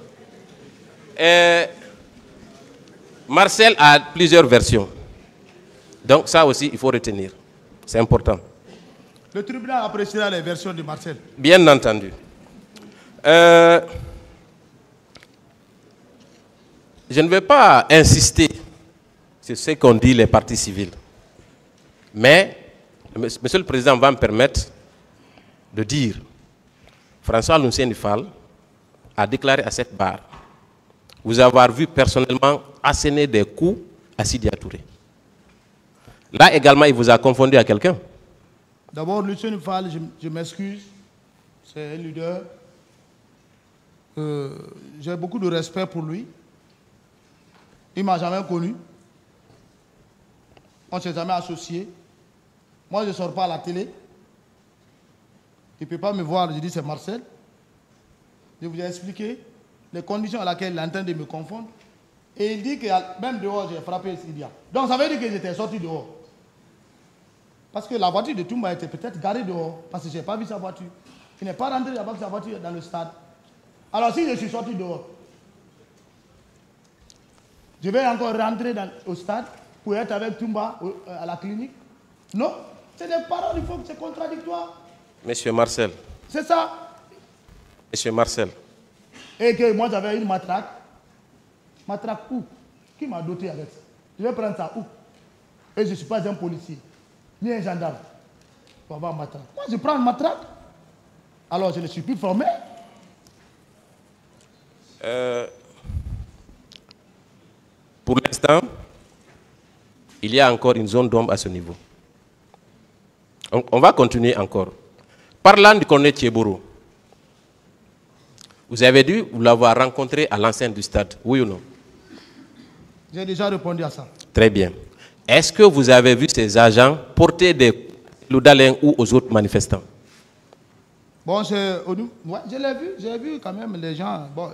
Marcel a plusieurs versions. Donc ça aussi, il faut retenir. C'est important. Le tribunal appréciera les versions de Marcel. Bien entendu. Je ne vais pas insister sur ce qu'ont dit les partis civils. Mais, Monsieur le Président va me permettre de dire, François Lucien Fall a déclaré à cette barre vous avoir vu personnellement asséner des coups à Sidya Touré. Là également, il vous a confondu à quelqu'un. D'abord, Lucien Fall, je m'excuse. C'est un leader. J'ai beaucoup de respect pour lui. Il ne m'a jamais connu. On ne s'est jamais associé. Moi, je ne sors pas à la télé. Il ne peut pas me voir. Je dis c'est Marcel. Je vous ai expliqué les conditions à laquelle il est en train de me confondre. Et il dit que même dehors, j'ai frappé Sidya. Donc ça veut dire que j'étais sorti dehors. Parce que la voiture de Toumba était peut-être garée dehors. Parce que je n'ai pas vu sa voiture. Il n'est pas rentré avec sa voiture dans le stade. Alors si je suis sorti dehors, je vais encore rentrer au stade pour être avec Toumba à la clinique? Non, c'est des paroles, il faut que c'est contradictoire. Monsieur Marcel. C'est ça. Monsieur Marcel. Et que moi j'avais une matraque. Matraque où? Qui m'a doté avec ça? Je vais prendre ça où? Et je ne suis pas un policier, ni un gendarme pour avoir une matraque. Moi je prends une matraque. Alors je ne suis plus formé. Pour l'instant, il y a encore une zone d'ombre à ce niveau. On va continuer encore. Parlant du colonel Thieboro, vous avez dû l'avoir rencontré à l'enceinte du stade, oui ou non? J'ai déjà répondu à ça. Très bien. Est-ce que vous avez vu ces agents porter des loudalins ou aux autres manifestants? Bon, ouais, j'ai vu quand même les gens. Bon,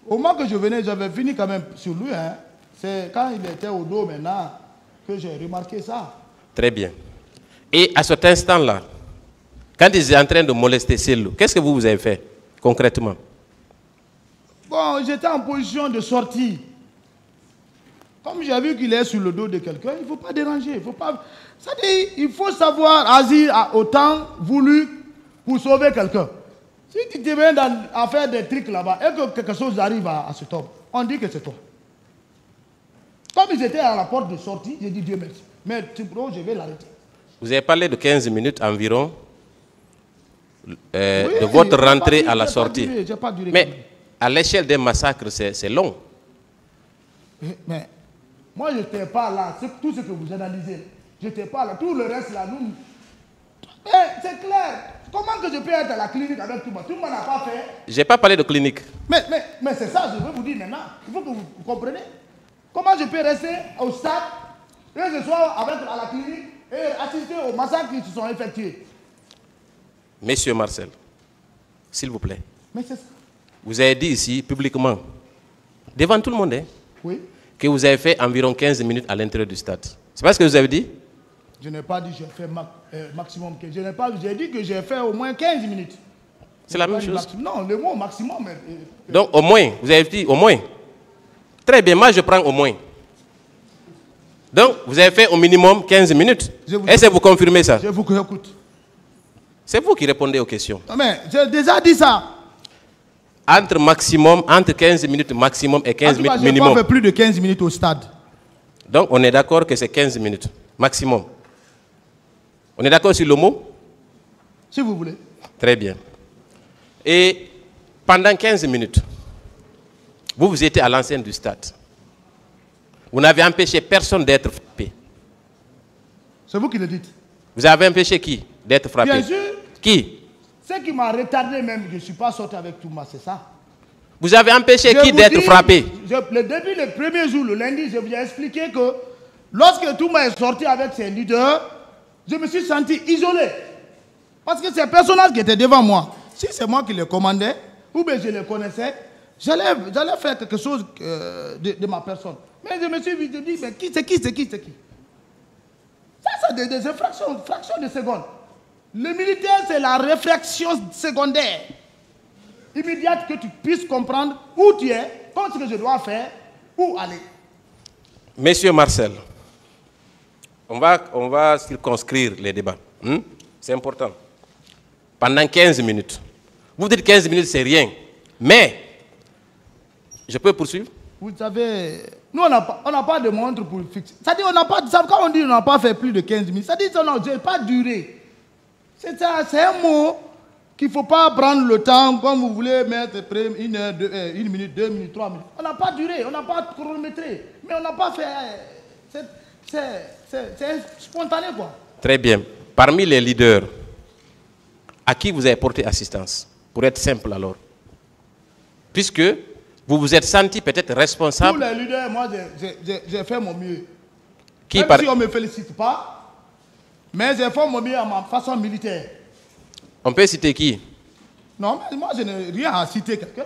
au moment que je venais, j'avais fini quand même sur lui. Hein. C'est quand il était au dos maintenant que j'ai remarqué ça. Très bien. Et à cet instant-là, quand ils étaient en train de molester Cellou, qu'est-ce que vous avez fait concrètement? Bon, j'étais en position de sortie. Comme j'ai vu qu'il est sur le dos de quelqu'un, il ne faut pas déranger. Il faut pas... C'est-à-dire, il faut savoir agir à autant voulu pour sauver quelqu'un. Si tu te mets à faire des trucs là-bas et que quelque chose arrive à cet homme, on dit que c'est toi. Comme ils étaient à la porte de sortie, j'ai dit Dieu merci. Mais je vais l'arrêter. Vous avez parlé de 15 minutes environ de votre rentrée à la sortie. Pas duré, mais à l'échelle des massacres, c'est long. Mais moi, je n'étais pas là. Tout ce que vous analysez, je n'étais pas là. Tout le reste là, nous... c'est clair. Comment que je peux être à la clinique avec Toumba? Toumba n'a pas fait. Je n'ai pas parlé de clinique. Mais c'est ça, je veux vous dire maintenant. Il faut que vous compreniez. Comment je peux rester au stade et ce soir à la clinique et assister aux massacres qui se sont effectués? Monsieur Marcel, s'il vous plaît. Mais c'est ça. Vous avez dit ici, publiquement, devant tout le monde, hein, oui, que vous avez fait environ 15 minutes à l'intérieur du stade. C'est pas ce que vous avez dit? Je n'ai pas dit que j'ai fait maximum. J'ai dit que j'ai fait au moins 15 minutes. C'est la même chose? Non, le mot maximum. Donc au moins, vous avez dit au moins. Très bien, moi je prends au moins. Donc vous avez fait au minimum 15 minutes. Est-ce que vous confirmez ça? Je vous écoute. C'est vous qui répondez aux questions. Non, mais j'ai déjà dit ça. Entre 15 minutes maximum et 15 minutes minimum. Je n'ai pas fait plus de 15 minutes au stade. Donc on est d'accord que c'est 15 minutes maximum. On est d'accord sur le mot? Si vous voulez. Très bien. Et pendant 15 minutes, vous étiez à l'enceinte du stade. Vous n'avez empêché personne d'être frappé. C'est vous qui le dites. Vous avez empêché qui d'être frappé? Bien sûr. Qui? Ce qui m'a retardé même, je ne suis pas sorti avec Touma, c'est ça. Vous avez empêché qui d'être frappé? Depuis le premier jour, le lundi, je vous ai expliqué que lorsque Touma est sorti avec ses leaders, je me suis senti isolé. Parce que ces personnages qui étaient devant moi, si c'est moi qui les commandais, ou bien je les connaissais, j'allais faire quelque chose de ma personne. Mais je me suis dit, mais c'est qui? Ça, c'est des fractions de secondes. Le militaire, c'est la réflexion secondaire. Immédiate que tu puisses comprendre où tu es, comme ce que je dois faire, où aller. Monsieur Marcel, on va circonscrire les débats. C'est important. Pendant 15 minutes. Vous dites 15 minutes, c'est rien. Mais, je peux poursuivre? Vous savez, nous, on n'a pas de montre pour fixer. C'est-à-dire, quand on dit qu'on n'a pas fait plus de 15 minutes, ça-à-dire que non, je n'ai pas duré. C'est un mot qu'il ne faut pas prendre le temps, comme vous voulez mettre 1 heure, 1 minute, 2 minutes, 3 minutes. On n'a pas duré, on n'a pas chronométré. Mais on n'a pas fait... C'est spontané, quoi. Très bien. Parmi les leaders, à qui vous avez porté assistance? Pour être simple alors. Puisque vous vous êtes senti peut-être responsable. Tous les leaders, moi, j'ai fait mon mieux. Qui Même si on ne me félicite pas, mais j'ai fait mon mieux à ma façon militaire. On peut citer qui? Non, mais moi, je n'ai rien à citer quelqu'un.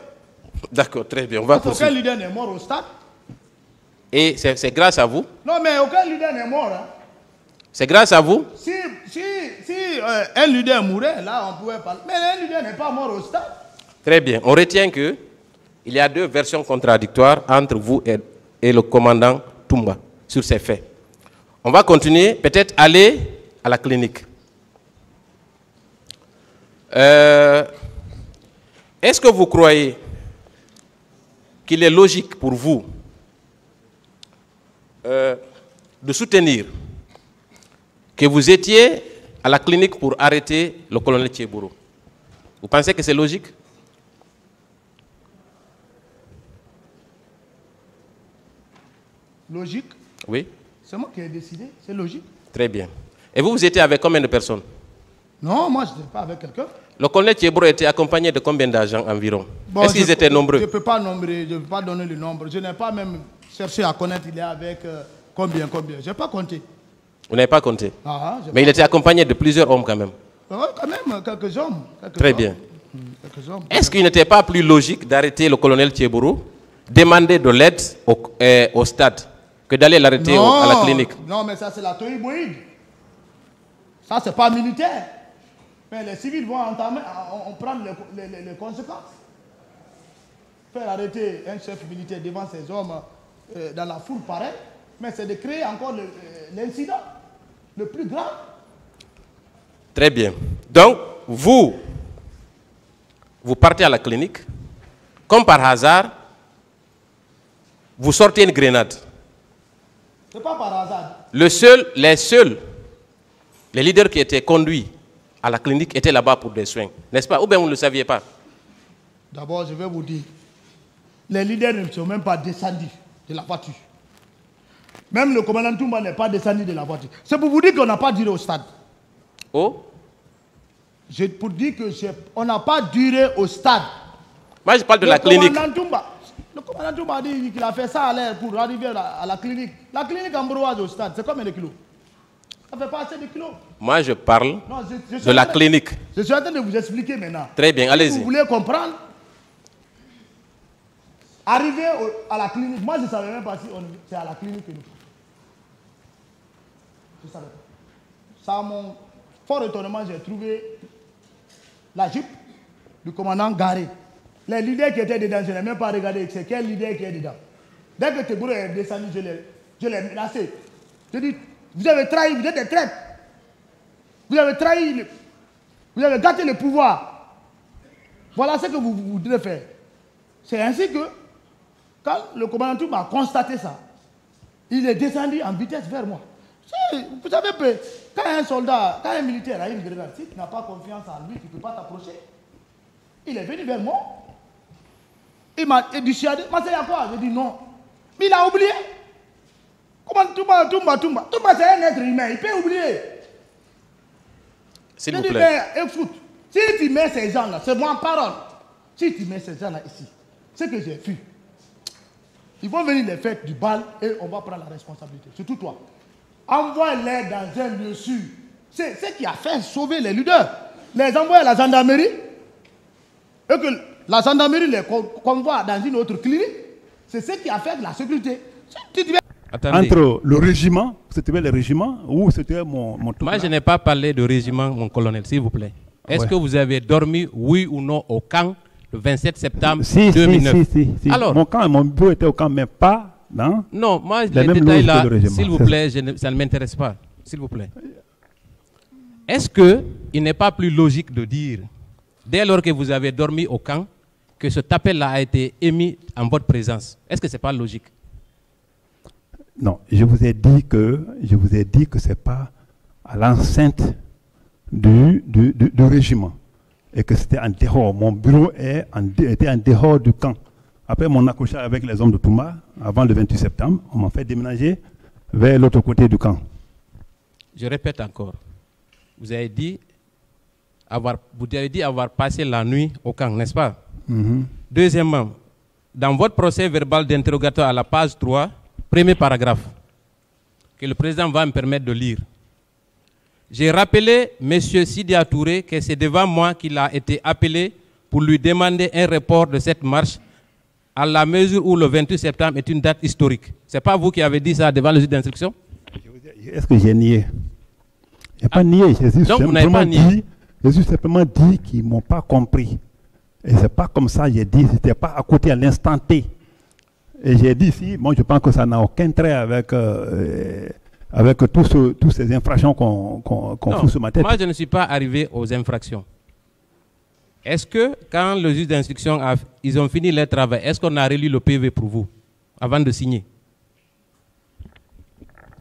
D'accord, très bien. On va poursuivre. Aucun leader n'est mort au stade. Et c'est grâce à vous? Non, mais aucun leader n'est mort. Hein. C'est grâce à vous? Si un leader mourait, là, on pouvait parler. Mais un leader n'est pas mort au stade. Très bien. On retient qu'il y a deux versions contradictoires entre vous et le commandant Toumba sur ces faits. On va continuer, peut-être aller à la clinique. Est-ce que vous croyez qu'il est logique pour vous de soutenir que vous étiez à la clinique pour arrêter le colonel Thieboro? Vous pensez que c'est logique? Logique. Oui. C'est moi qui ai décidé, c'est logique. Très bien. Et vous, vous étiez avec combien de personnes? Non, moi, je n'étais pas avec quelqu'un. Le colonel Thiebro était accompagné de combien d'agents environ? Bon, est-ce qu'ils étaient nombreux? Je ne peux pas nommer, je ne peux pas donner le nombre. Je n'ai pas même cherché à connaître, il est avec combien. Je n'ai pas compté. Vous n'avez pas compté? Mais il était accompagné de plusieurs hommes quand même. Quand même, quelques hommes. Très bien. Est-ce qu'il n'était pas plus logique d'arrêter le colonel Thiebro, demander de l'aide au stade, que d'aller l'arrêter à la clinique? Non, mais ça c'est la Toïboïde. Ça c'est pas militaire. Mais les civils vont prendre les conséquences. Faire arrêter un chef militaire devant ses hommes dans la foule pareille, mais c'est de créer encore l'incident le plus grave. Très bien. Donc, vous partez à la clinique, comme par hasard, vous sortez une grenade. C'est pas par hasard. Les leaders qui étaient conduits à la clinique étaient là-bas pour des soins, n'est-ce pas? Ou bien vous ne le saviez pas? D'abord, je vais vous dire, les leaders ne sont même pas descendus de la voiture. Même le commandant Toumba n'est pas descendu de la voiture. C'est pour vous dire qu'on n'a pas duré au stade. Oh? Pour dire qu'on n'a pas duré au stade. Moi, je parle de la clinique. Le commandant Toumba a dit qu'il a fait ça à l'air pour arriver à la clinique. La clinique ambroise au stade, c'est combien de kilos? Ça ne fait pas assez de kilos. Moi, je parle de la clinique. Je suis en train de vous expliquer maintenant. Très bien, allez-y. Si vous voulez comprendre, arriver à la clinique, moi je ne savais même pas si c'est à la clinique que nous. Je ne savais pas. Ça, mon fort étonnement, j'ai trouvé la Jeep du commandant garé. Les leaders qui étaient dedans, je n'ai même pas regardé c'est quel leader qui est dedans. Dès que Teboro est descendu, je l'ai menacé. Je dis, vous avez trahi, vous êtes des traîtres. Vous avez trahi, vous avez gâté le pouvoir. Voilà ce que vous devez faire. C'est ainsi que, quand le commandant Toumba a constaté ça, il est descendu en vitesse vers moi. Vous savez, quand un soldat, quand un militaire a une grenade, si tu n'as pas confiance en lui, tu ne peux pas t'approcher. Il est venu vers moi. Il m'a dissuadé. Mais c'est à quoi? J'ai dit non. Mais il a oublié. Comment Toumba, c'est un être humain. Il peut oublier. S'il vous plaît. Écoute, si tu mets ces gens-là, c'est moi en parole. Si tu mets ces gens-là ici, ce que j'ai vu, ils vont venir les faire du bal et on va prendre la responsabilité. Surtout toi. Envoie-les dans un lieu sûr. C'est ce qui a fait sauver les leaders. Les envoyer à la gendarmerie et que la gendarmerie les convoie dans une autre clinique. C'est ce qui a fait de la sécurité. Entre le régiment, c'était le régiment ou c'était mon Moi, je n'ai pas parlé de régiment, mon colonel, s'il vous plaît. Est-ce que vous avez dormi, oui ou non, au camp le 27 septembre 2009? Si. Alors, mon bureau était au camp, mais pas dans... Non, moi, les détails là, s'il vous plaît, ça ne m'intéresse pas. S'il vous plaît. Est-ce qu'il n'est pas plus logique de dire, dès lors que vous avez dormi au camp, que ce appel-là a été émis en votre présence? Est-ce que ce n'est pas logique? Non, je vous ai dit que ce n'est pas à l'enceinte du régiment et que c'était en dehors. Mon bureau était en dehors du camp. Après mon accrochage avec les hommes de Toumba, avant le 28 septembre, on m'a fait déménager vers l'autre côté du camp. Je répète encore. Vous avez dit avoir passé la nuit au camp, n'est-ce pas? Deuxièmement, dans votre procès verbal d'interrogatoire à la page 3, premier paragraphe, que le président va me permettre de lire. J'ai rappelé M. Sidia Touré que c'est devant moi qu'il a été appelé pour lui demander un report de cette marche à la mesure où le 28 septembre est une date historique. Ce n'est pas vous qui avez dit ça devant le juge d'instruction? Est-ce que j'ai nié? Je n'ai pas nié. Donc vous n'avez pas nié. J'ai simplement dit qu'ils ne m'ont pas compris. Et ce n'est pas comme ça, j'ai dit, ce n'était pas à côté à l'instant T. Et j'ai dit ici, moi je pense que ça n'a aucun trait avec toutes ces infractions qu'on fout sur ma tête. Moi je ne suis pas arrivé aux infractions. Est-ce que quand le juge d'instruction ils ont fini leur travail, est-ce qu'on a relu le PV pour vous avant de signer?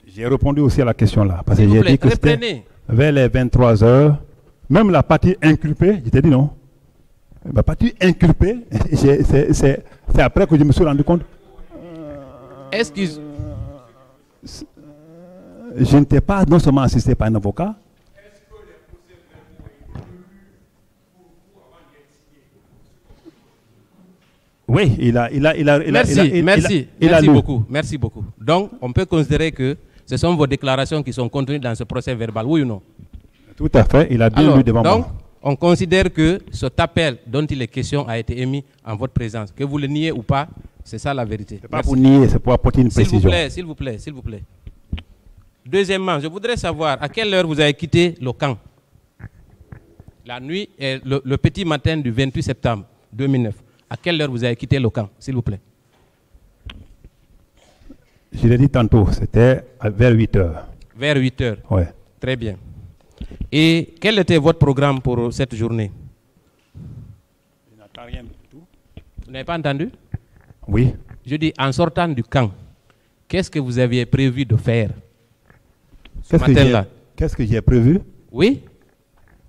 J'ai répondu aussi à la question là. Parce que j'ai dit que c'était vers les 23 h, même la partie inculpée, je t'ai dit non. La partie inculpée, c'est après que je me suis rendu compte. Est-ce qu'ils... je n'étais pas non seulement assisté par un avocat. Oui, Merci beaucoup. Donc, on peut considérer que ce sont vos déclarations qui sont contenues dans ce procès verbal, oui ou non? Tout à fait, il a bien lu devant moi. On considère que cet appel dont il est question a été émis en votre présence. Que vous le niez ou pas, c'est ça la vérité. Ce n'est pas pour nier, c'est pour apporter une précision. S'il vous plaît. Deuxièmement, je voudrais savoir à quelle heure vous avez quitté le camp. La nuit, le petit matin du 28 septembre 2009. À quelle heure vous avez quitté le camp, s'il vous plaît? Je l'ai dit tantôt, c'était vers 8 heures. Vers 8 heures? Oui. Très bien. Et quel était votre programme pour cette journée? Je n'entends rien du tout. Vous n'avez pas entendu? Oui. Je dis, en sortant du camp, qu'est-ce que vous aviez prévu de faire ce matin-là? Qu'est-ce que j'ai prévu? Oui.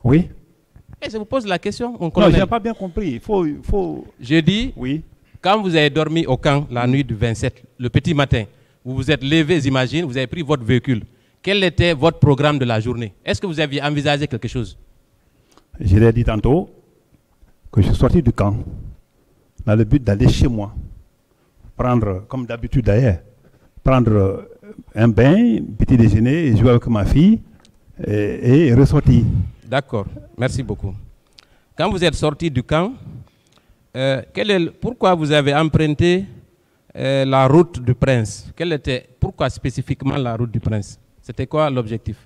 Oui. Et je vous pose la question, mon colonel. Non, je n'ai pas bien compris. Il faut... Je dis, oui. Quand vous avez dormi au camp la nuit du 27, le petit matin, vous vous êtes levé, j'imagine, vous avez pris votre véhicule. Quel était votre programme de la journée? Est-ce que vous aviez envisagé quelque chose? Je l'ai dit tantôt que je suis sorti du camp dans le but d'aller chez moi, prendre, comme d'habitude d'ailleurs, prendre un bain, petit déjeuner, jouer avec ma fille et ressortir. D'accord, merci beaucoup. Quand vous êtes sorti du camp, pourquoi vous avez emprunté la route du Prince? Pourquoi spécifiquement la route du Prince? C'était quoi l'objectif?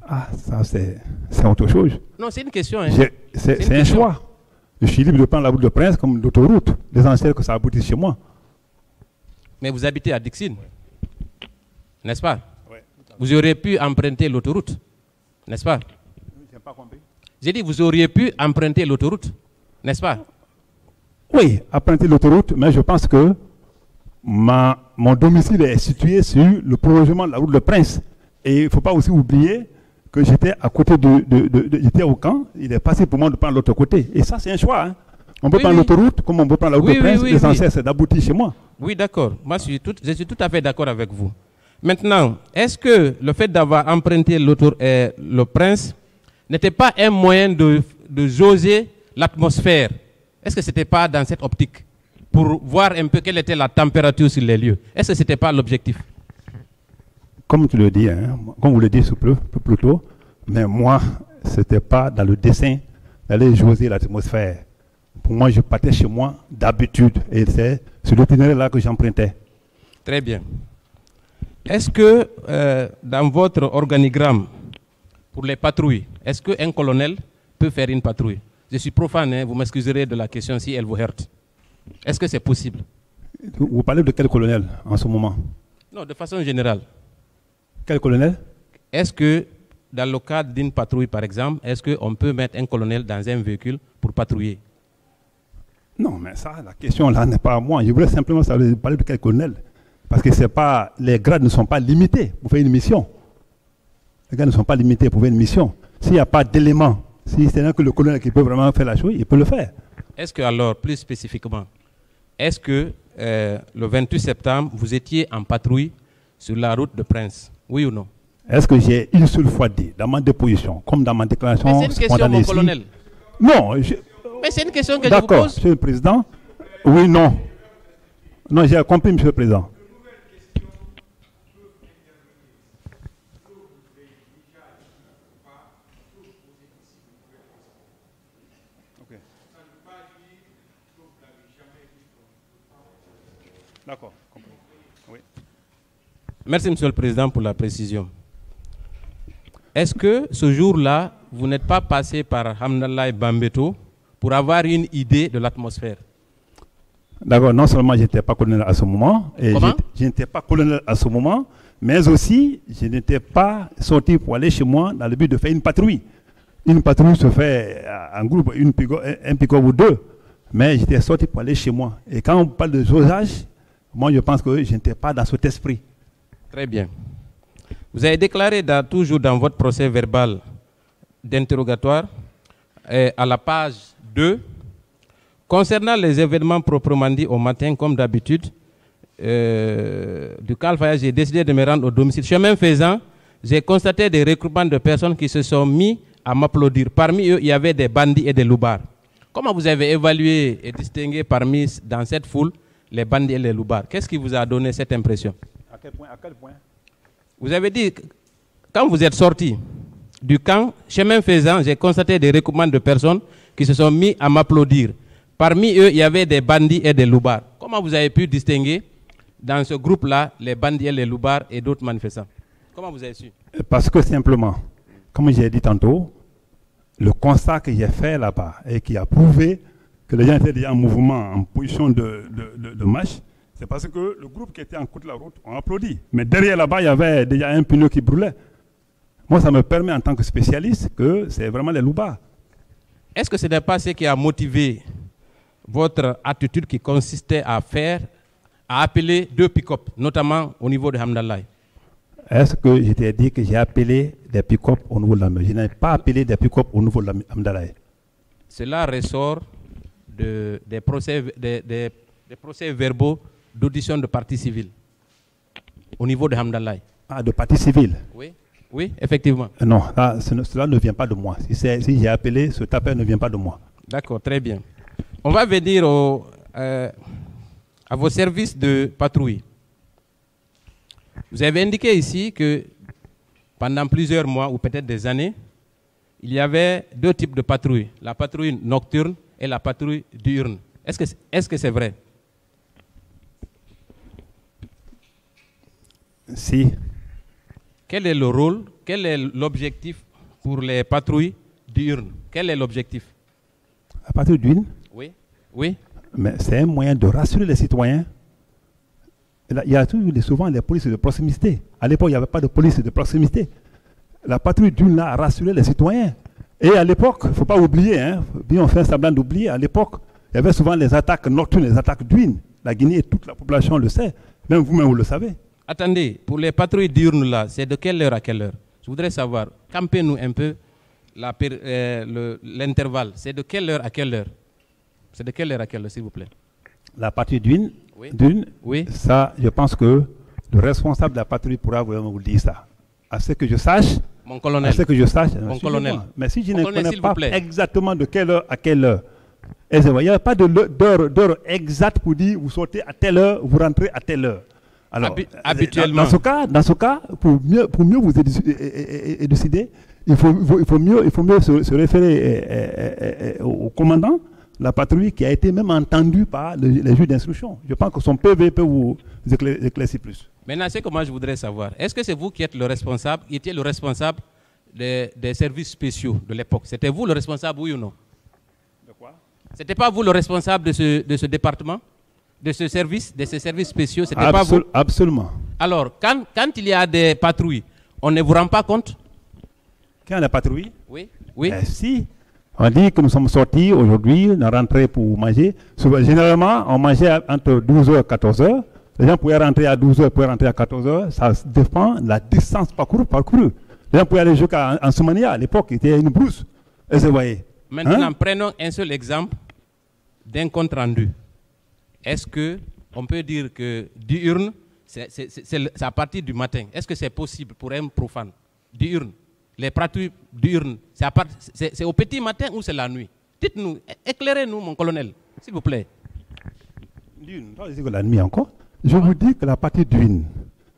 Ah, ça c'est autre chose. Non, c'est une question. Hein. C'est un choix. Je suis libre de prendre la route du Prince comme l'autoroute. L'essentiel que ça aboutisse chez moi. Mais vous habitez à Dixine, n'est-ce pas? Oui. Vous auriez pu emprunter l'autoroute, n'est-ce pas? Je n'ai pas compris. J'ai dit vous auriez pu emprunter l'autoroute, n'est-ce pas? Oui, emprunter l'autoroute, mais je pense que mon domicile est situé sur le prolongement de la route de Prince. Et il ne faut pas aussi oublier que j'étais à côté j'étais au camp, il est passé pour moi de prendre l'autre côté. Et ça, c'est un choix. Hein. On peut prendre l'autoroute comme on peut prendre la route de Prince. L'essentiel, c'est d'aboutir chez moi. Oui, d'accord. Moi, je suis tout à fait d'accord avec vous. Maintenant, est-ce que le fait d'avoir emprunté le Prince n'était pas un moyen de jauger l'atmosphère? Est-ce que ce n'était pas dans cette optique pour voir un peu quelle était la température sur les lieux? Est-ce que ce n'était pas l'objectif? Comme tu le dis, hein, comme vous le dites plus tôt, mais moi, ce n'était pas dans le dessein d'aller jauger l'atmosphère. Pour moi, je partais chez moi d'habitude et c'est sur l'itinéraire-là que j'empruntais. Très bien. Est-ce que dans votre organigramme pour les patrouilles, est-ce qu'un colonel peut faire une patrouille? Je suis profane, hein, vous m'excuserez de la question si elle vous heurte. Est-ce que c'est possible? Vous parlez de quel colonel en ce moment? Non, de façon générale. Quel colonel? Est-ce que dans le cadre d'une patrouille, par exemple, est-ce qu'on peut mettre un colonel dans un véhicule pour patrouiller? Non, mais ça, la question là n'est pas à moi. Je voulais simplement parler de quel colonel. Parce que les grades ne sont pas limités pour faire une mission. Les grades ne sont pas limités pour faire une mission. S'il n'y a pas d'éléments, si c'est là que le colonel qui peut vraiment faire la chose, il peut le faire. Est-ce que alors, plus spécifiquement, est-ce que le 28 septembre, vous étiez en patrouille sur la route de Prince? Oui ou non? Est-ce que j'ai une seule fois dit, dans ma déposition, comme dans ma déclaration mais c'est une question, mon colonel. Non. Mais c'est une question que je vous pose. D'accord, Monsieur le Président. Oui, non. Non, j'ai compris, Monsieur le Président. D'accord, compris. Oui. Merci, Monsieur le Président, pour la précision. Est-ce que ce jour-là, vous n'êtes pas passé par Hamdallah et Bambeto pour avoir une idée de l'atmosphère? D'accord, non seulement je n'étais pas colonel à ce moment, et je n'étais pas colonel à ce moment, mais aussi je n'étais pas sorti pour aller chez moi dans le but de faire une patrouille. Une patrouille se fait en groupe, un pick-up ou deux, mais j'étais sorti pour aller chez moi. Et quand on parle de dosage, moi je pense que je n'étais pas dans cet esprit. Très bien. Vous avez déclaré toujours dans votre procès verbal d'interrogatoire, à la page 2, concernant les événements proprement dits au matin, comme d'habitude, du Calfaya, j'ai décidé de me rendre au domicile. Chemin faisant, j'ai constaté des regroupements de personnes qui se sont mis à m'applaudir. Parmi eux, il y avait des bandits et des loupards. Comment vous avez évalué et distingué dans cette foule les bandits et les loupards? Qu'est-ce qui vous a donné cette impression? À quel point? Vous avez dit, quand vous êtes sorti du camp, chemin faisant, j'ai constaté des regroupements de personnes qui se sont mis à m'applaudir. Parmi eux, il y avait des bandits et des loupards. Comment vous avez pu distinguer dans ce groupe-là les bandits et les loupards et d'autres manifestants? Comment vous avez su? Parce que simplement, comme j'ai dit tantôt, le constat que j'ai fait là-bas et qui a prouvé que les gens étaient déjà en mouvement, en position de marche, c'est parce que le groupe qui était en côte de la route ont applaudi. Mais derrière là-bas, il y avait déjà un pneu qui brûlait. Moi, ça me permet en tant que spécialiste que c'est vraiment les loupards. Est-ce que ce n'est pas ce qui a motivé votre attitude qui consistait à appeler 2 pick-up, notamment au niveau de Hamdallah? Est-ce que je t'ai dit que j'ai appelé des pick-up au niveau de la Hamdallah? Je n'ai pas appelé des pick-up au niveau de la Hamdallah. Cela ressort des procès verbaux d'audition de partie civile au niveau de Hamdallah. Ah, de partie civile? Oui, oui, effectivement. Non, là, cela ne vient pas de moi. Si j'ai appelé, ce appel ne vient pas de moi. D'accord, très bien. On va venir à vos services de patrouille. Vous avez indiqué ici que pendant plusieurs mois ou peut-être des années, il y avait 2 types de patrouilles, la patrouille nocturne et la patrouille diurne. Est-ce que c'est vrai? Si. Quel est le rôle, quel est l'objectif pour les patrouilles diurnes? Quel est l'objectif? La patrouille diurne? Oui, oui. Mais c'est un moyen de rassurer les citoyens. Il y a souvent les polices de proximité. À l'époque, il n'y avait pas de police de proximité. La patrouille diurne a rassuré les citoyens. Et à l'époque, il ne faut pas oublier, bien on fait semblant d'oublier, à l'époque, il y avait souvent les attaques nocturnes, les attaques diurnes. La Guinée et toute la population le sait. Même vous-même, vous le savez. Attendez, pour les patrouilles diurnes là, c'est de quelle heure à quelle heure? Je voudrais savoir, campez-nous un peu l'intervalle. C'est de quelle heure à quelle heure? C'est de quelle heure à quelle heure, s'il vous plaît? La patrouille diurne, oui. Ça, je pense que le responsable de la patrouille pourra vraiment vous dire ça. À ce que je sache, mon colonel. À ce que je sache, mon colonel. Mais si je ne connais pas exactement de quelle heure à quelle heure, il n'y a pas d'heure exacte pour dire vous sortez à telle heure, vous rentrez à telle heure. Alors, habituellement. Dans ce cas, pour mieux vous élucider, il faut mieux se référer au commandant de la patrouille qui a été même entendu par les juges d'instruction. Je pense que son PV peut vous éclaircir plus. Maintenant, c'est que moi je voudrais savoir. Est-ce que c'est vous qui êtes le responsable, qui étiez le responsable des services spéciaux de l'époque? C'était vous le responsable, oui ou non? De quoi? C'était pas vous le responsable de ce département, de ces services spéciaux? C'était pas vous? Absolument. Alors, quand il y a des patrouilles, on ne vous rend pas compte? Quand la patrouille? Oui, oui. Si. On dit que nous sommes sortis aujourd'hui, on est rentré pour manger. Généralement, on mangeait entre 12h et 14h. Les gens pouvaient rentrer à 12h, pouvaient rentrer à 14h. Ça dépend de la distance parcourue. Les gens pouvaient aller jusqu'à Soumania. À l'époque, il était une brousse. Et vous voyez. Maintenant, prenons un seul exemple d'un compte rendu. Est-ce qu'on peut dire que diurne, c'est à partir du matin? Est-ce que c'est possible pour un profane? Diurne. Les patrouilles diurnes, c'est au petit matin ou c'est la nuit? Dites-nous, éclairez-nous, mon colonel, s'il vous plaît. Diurne, je dis que la nuit encore. Je vous dis que la partie diurne,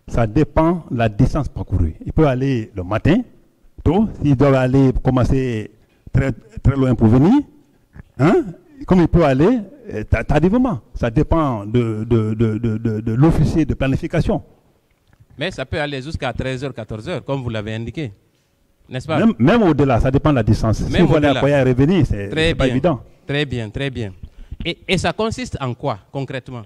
ça dépend de la distance parcourue. Il peut aller le matin, tôt, s'il doit commencer très, très loin pour venir, comme il peut aller tardivement. Ça dépend de l'officier de planification. Mais ça peut aller jusqu'à 13h, 14h, comme vous l'avez indiqué. N'est-ce pas? Même au-delà, ça dépend de la distance. Si vous voulez à revenir, c'est pas évident. Très bien, très bien. Et ça consiste en quoi, concrètement?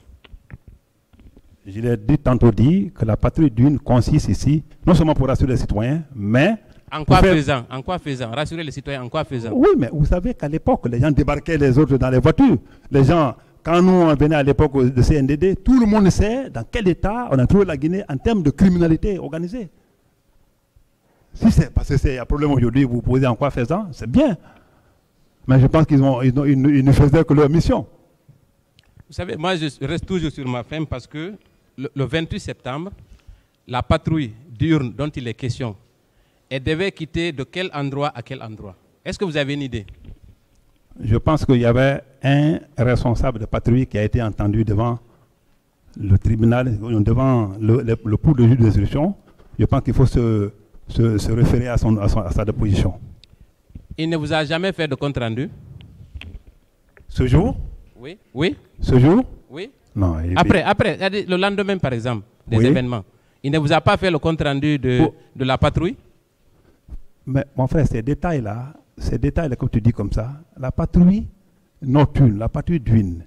Je l'ai tantôt dit que la patrouille diurne consiste ici, non seulement pour rassurer les citoyens, mais... En quoi faisant? Rassurer les citoyens, en quoi faisant? Oui, mais vous savez qu'à l'époque, les gens débarquaient les autres dans les voitures. Les gens, quand nous on venait à l'époque de CNDD, tout le monde sait dans quel état on a trouvé la Guinée en termes de criminalité organisée. Si c'est parce qu'il y a un problème aujourd'hui, vous posez en quoi faisant, c'est bien. Mais je pense qu'ils ne faisaient que leur mission. Vous savez, moi je reste toujours sur ma faim parce que le 28 septembre, la patrouille diurne dont il est question, elle devait quitter de quel endroit à quel endroit? Est-ce que vous avez une idée? Je pense qu'il y avait un responsable de patrouille qui a été entendu devant le tribunal, devant le cours de juge d'instruction. Je pense qu'il faut se référer à sa déposition. Il ne vous a jamais fait de compte-rendu? Ce jour? Oui. Oui. Ce jour? Oui. Non. Après, le lendemain, par exemple, des événements, il ne vous a pas fait le compte-rendu de la patrouille? Mais mon frère, ces détails-là, comme tu dis comme ça, la patrouille nocturne, la patrouille d'Uine,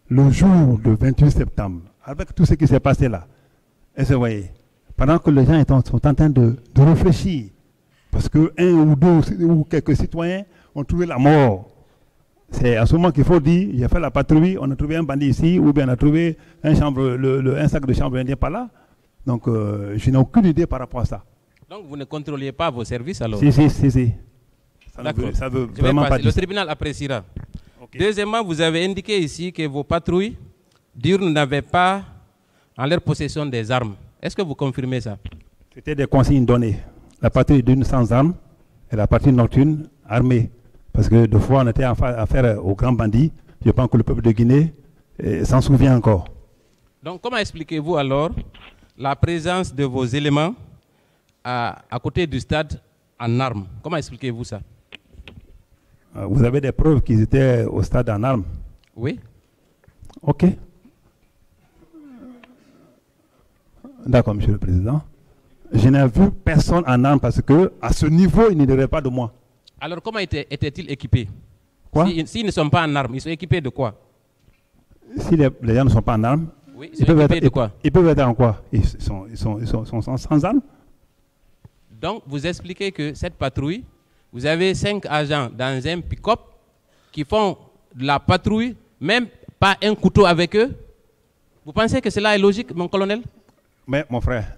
le jour du 28 septembre, avec tout ce qui s'est passé là, et vous voyez, pendant que les gens sont en train de réfléchir, parce que un ou deux ou quelques citoyens ont trouvé la mort, c'est à ce moment qu'il faut dire, j'ai fait la patrouille, on a trouvé un bandit ici, ou bien on a trouvé un sac de chambre indien par là. Donc, je n'ai aucune idée par rapport à ça. Donc, vous ne contrôliez pas vos services alors? Si. Ça veut vraiment pas dire. Le tribunal appréciera. Okay. Deuxièmement, vous avez indiqué ici que vos patrouilles diurnes n'avaient pas en leur possession des armes. Est-ce que vous confirmez ça? C'était des consignes données. La patrouille diurne sans armes et la patrouille nocturne armée. Parce que deux fois, on était affaire aux grands bandits. Je pense que le peuple de Guinée s'en souvient encore. Donc, comment expliquez-vous alors la présence de vos éléments à côté du stade en armes? Comment expliquez-vous ça? Vous avez des preuves qu'ils étaient au stade en armes? Oui. OK. D'accord, Monsieur le Président. Je n'ai vu personne en armes parce qu'à ce niveau, il ne dirait pas de moi. Alors, comment étaient-ils équipés? Quoi? S'ils ne sont pas en armes, ils sont équipés de quoi? Si les gens ne sont pas en armes, oui, ils peuvent être de quoi? Ils peuvent être en quoi? Ils sont sans armes. Donc, vous expliquez que cette patrouille, vous avez 5 agents dans un pick-up qui font de la patrouille, même pas un couteau avec eux. Vous pensez que cela est logique, mon colonel? Mais, mon frère,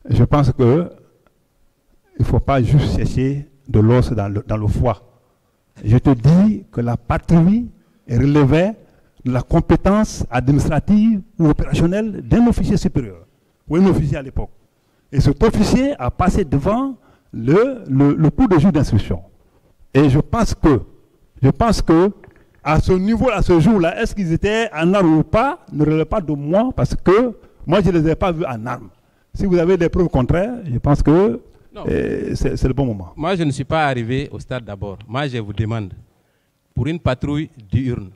je pense qu'il ne faut pas juste chercher de l'os dans le foie. Je te dis que la patrouille relevait de la compétence administrative ou opérationnelle d'un officier supérieur, ou un officier à l'époque. Et cet officier a passé devant le cours de juge d'instruction. Et je pense que à ce niveau, à ce jour-là, est-ce qu'ils étaient en armes ou pas, ne relève pas de moi, parce que moi, je ne les ai pas vus en armes. Si vous avez des preuves contraires, je pense que c'est le bon moment. Moi, je ne suis pas arrivé au stade d'abord. Moi, je vous demande, pour une patrouille diurne,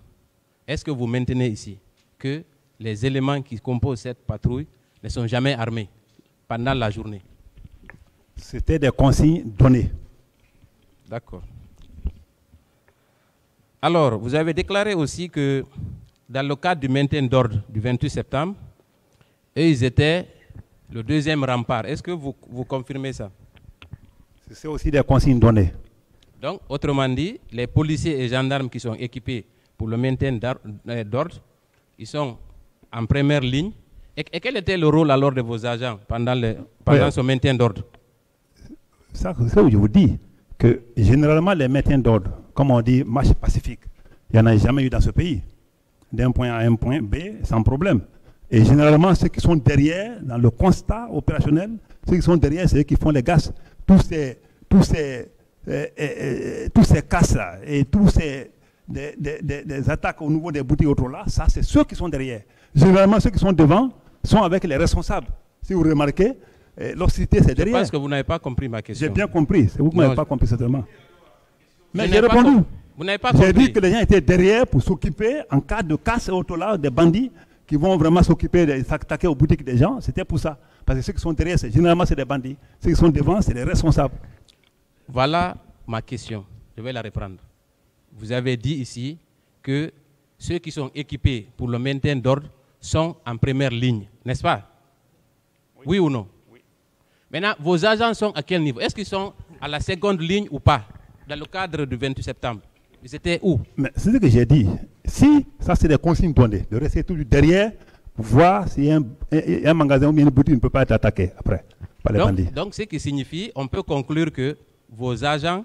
est-ce que vous maintenez ici que les éléments qui composent cette patrouille ne sont jamais armés pendant la journée? C'était des consignes données. D'accord. Alors, vous avez déclaré aussi que dans le cadre du maintien d'ordre du 28 septembre, eux, ils étaient le deuxième rempart. Est-ce que vous confirmez ça? C'est aussi des consignes données. Donc, autrement dit, les policiers et gendarmes qui sont équipés pour le maintien d'ordre, ils sont en première ligne. Et quel était le rôle alors de vos agents pendant ce maintien d'ordre? Ça, je vous dis que généralement, les maintiens d'ordre, comme on dit, marche pacifique, il n'y en a jamais eu dans ce pays. D'un point A à un point B, sans problème. Et généralement, ceux qui sont derrière, dans le constat opérationnel, ceux qui sont derrière, c'est eux qui font les gaz. Tous ces casses-là et tous ces des attaques au niveau des boutiques autres là, ça, c'est ceux qui sont derrière. Généralement, ceux qui sont devant sont avec les responsables. Si vous remarquez, l'hostilité, c'est derrière. Je pense que vous n'avez pas compris ma question. J'ai bien compris. C'est vous qui n'avez pas compris certainement. Mais j'ai répondu. Vous n'avez pas compris. J'ai dit que les gens étaient derrière pour s'occuper, en cas de casse et autres là, des bandits qui vont vraiment s'occuper de s'attaquer aux boutiques des gens. C'était pour ça. Parce que ceux qui sont derrière, généralement, c'est des bandits. Ceux qui sont devant, c'est les responsables. Voilà ma question. Je vais la reprendre. Vous avez dit ici que ceux qui sont équipés pour le maintien d'ordre sont en première ligne, n'est-ce pas? Oui ou non? Oui. Maintenant, vos agents sont à quel niveau? Est-ce qu'ils sont à la seconde ligne ou pas? Dans le cadre du 28 septembre, ils étaient où? Mais c'est ce que j'ai dit. Si ça, c'est des consignes données, de rester toujours derrière pour voir si un magasin ou une boutique ne peut pas être attaqué après par les bandits. Donc, ce qui signifie, on peut conclure que vos agents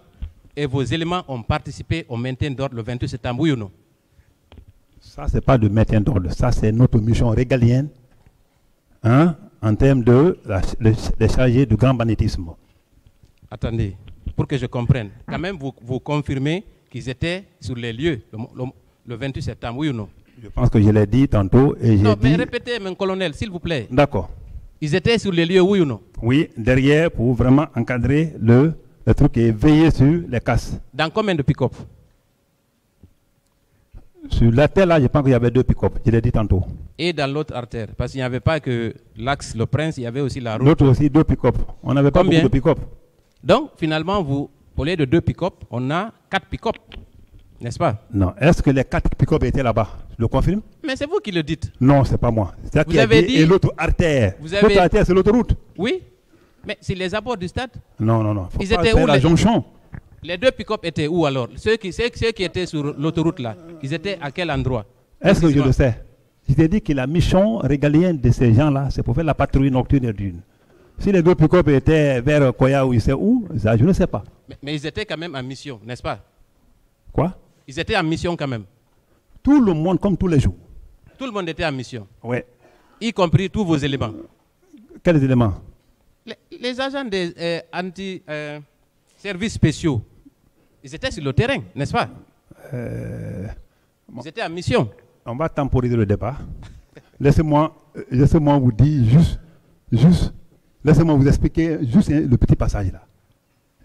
et vos éléments ont participé au maintien d'ordre le 28 septembre, oui ou non? Ça, ce n'est pas de maintien d'ordre. Ça, c'est notre mission régalienne hein, en termes de les chargés du grand banditisme. Attendez, pour que je comprenne, quand même vous confirmez qu'ils étaient sur les lieux le 28 septembre, oui ou non? Je pense que je l'ai dit tantôt. Et non, mais dit... répétez, mon colonel, s'il vous plaît. D'accord. Ils étaient sur les lieux, oui ou non? Oui, derrière pour vraiment encadrer le truc et veiller sur les casses. Dans combien de pick-up? Sur l'artère, là, je pense qu'il y avait 2 pick-up, je l'ai dit tantôt. Et dans l'autre artère? Parce qu'il n'y avait pas que l'axe Le Prince, il y avait aussi la route. L'autre aussi, 2 pick-up. On n'avait pas beaucoup de pick-up. Donc, finalement, au lieu de 2 pick-up, on a 4 pick-up, n'est-ce pas? Non. Est-ce que les 4 pick-up étaient là-bas? Je le confirme? Mais c'est vous qui le dites. Non, c'est pas moi. C'est ça qui a dit. Et l'autre artère. L'autre artère, c'est l'autoroute. Oui, mais c'est les abords du stade. Non, non, non. Ils étaient où, la jonction? Les 2 pick-up étaient où alors? Ceux qui étaient sur l'autoroute là, ils étaient à quel endroit? Est-ce que je le sais? Je t'ai dit que la mission régalienne de ces gens-là, c'est pour faire la patrouille nocturne d'une. Si les 2 pick-up étaient vers Koya ou il sait où, ça, je ne sais pas. Mais ils étaient quand même en mission, n'est-ce pas? Quoi? Ils étaient en mission quand même. Tout le monde, comme tous les jours. Tout le monde était en mission. Oui. Y compris tous vos éléments. Quels éléments? Les agents des anti-services spéciaux, ils étaient sur le terrain, n'est-ce pas? Ils étaient en mission. On va temporiser le débat. Laissez-moi vous dire juste, laissez-moi vous expliquer juste le petit passage là.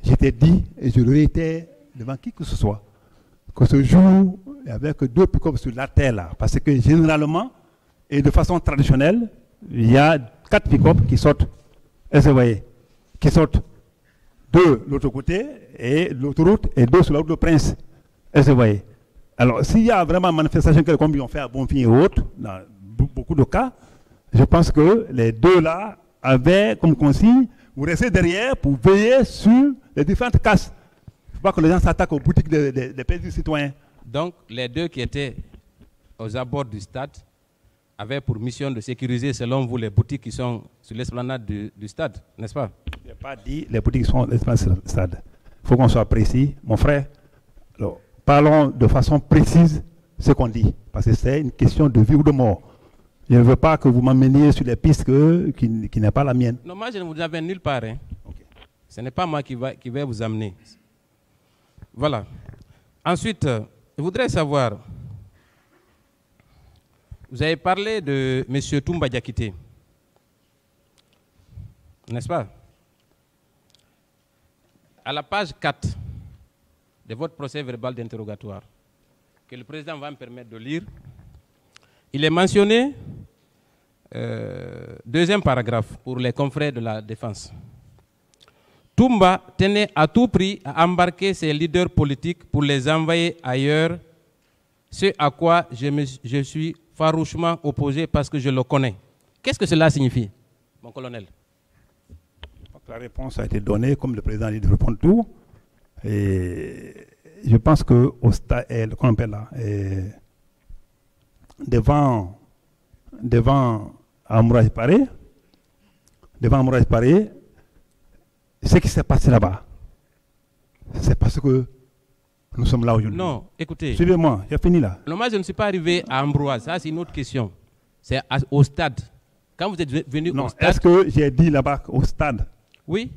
Je t'ai dit, et je le réitère devant qui que ce soit, que ce jour, il n'y avait que 2 pick-up sur la terre là. Parce que généralement, et de façon traditionnelle, il y a 4 pick-up qui sortent. Est-ce que vous voyez? Qui sortent de l'autre côté, et l'autoroute, et 2 sur la route de Prince. Est-ce que vous voyez? Alors, s'il y a vraiment manifestation comme ils ont fait à Bonfim et autres, dans beaucoup de cas, je pense que les 2 là avaient comme consigne, vous restez derrière pour veiller sur les différentes casses. Il ne faut pas que les gens s'attaquent aux boutiques des pays citoyens. Donc, les 2 qui étaient aux abords du stade avaient pour mission de sécuriser, selon vous, les boutiques qui sont sur l'esplanade du stade, n'est-ce pas? Je n'ai pas dit les boutiques qui sont sur l'esplanade du stade. Il faut qu'on soit précis. Mon frère, alors, parlons de façon précise ce qu'on dit, parce que c'est une question de vie ou de mort. Je ne veux pas que vous m'emmeniez sur les pistes qui n'est pas la mienne. Non, moi je ne vous amène nulle part. Hein. Okay. Ce n'est pas moi qui vais vous amener. Voilà. Ensuite, je voudrais savoir, vous avez parlé de M. Toumba Diakité, n'est-ce pas? À la page 4 de votre procès verbal d'interrogatoire, que le président va me permettre de lire, il est mentionné, deuxième paragraphe, pour les confrères de la défense. Toumba tenait à tout prix à embarquer ses leaders politiques pour les envoyer ailleurs, ce à quoi je suis farouchement opposé parce que je le connais. Qu'est-ce que cela signifie, mon colonel? La réponse a été donnée, comme le président dit de répondre tout. Et je pense que au stade, qu'on appelle là, devant Amourage Paré, ce qui s'est passé là-bas, c'est parce que nous sommes là aujourd'hui. Non, écoutez. Suivez-moi, j'ai fini là. Non, moi je ne suis pas arrivé à Ambroise, ça c'est une autre question. C'est au stade. Quand vous êtes venu au stade... Est-ce que j'ai dit là-bas au stade? Oui.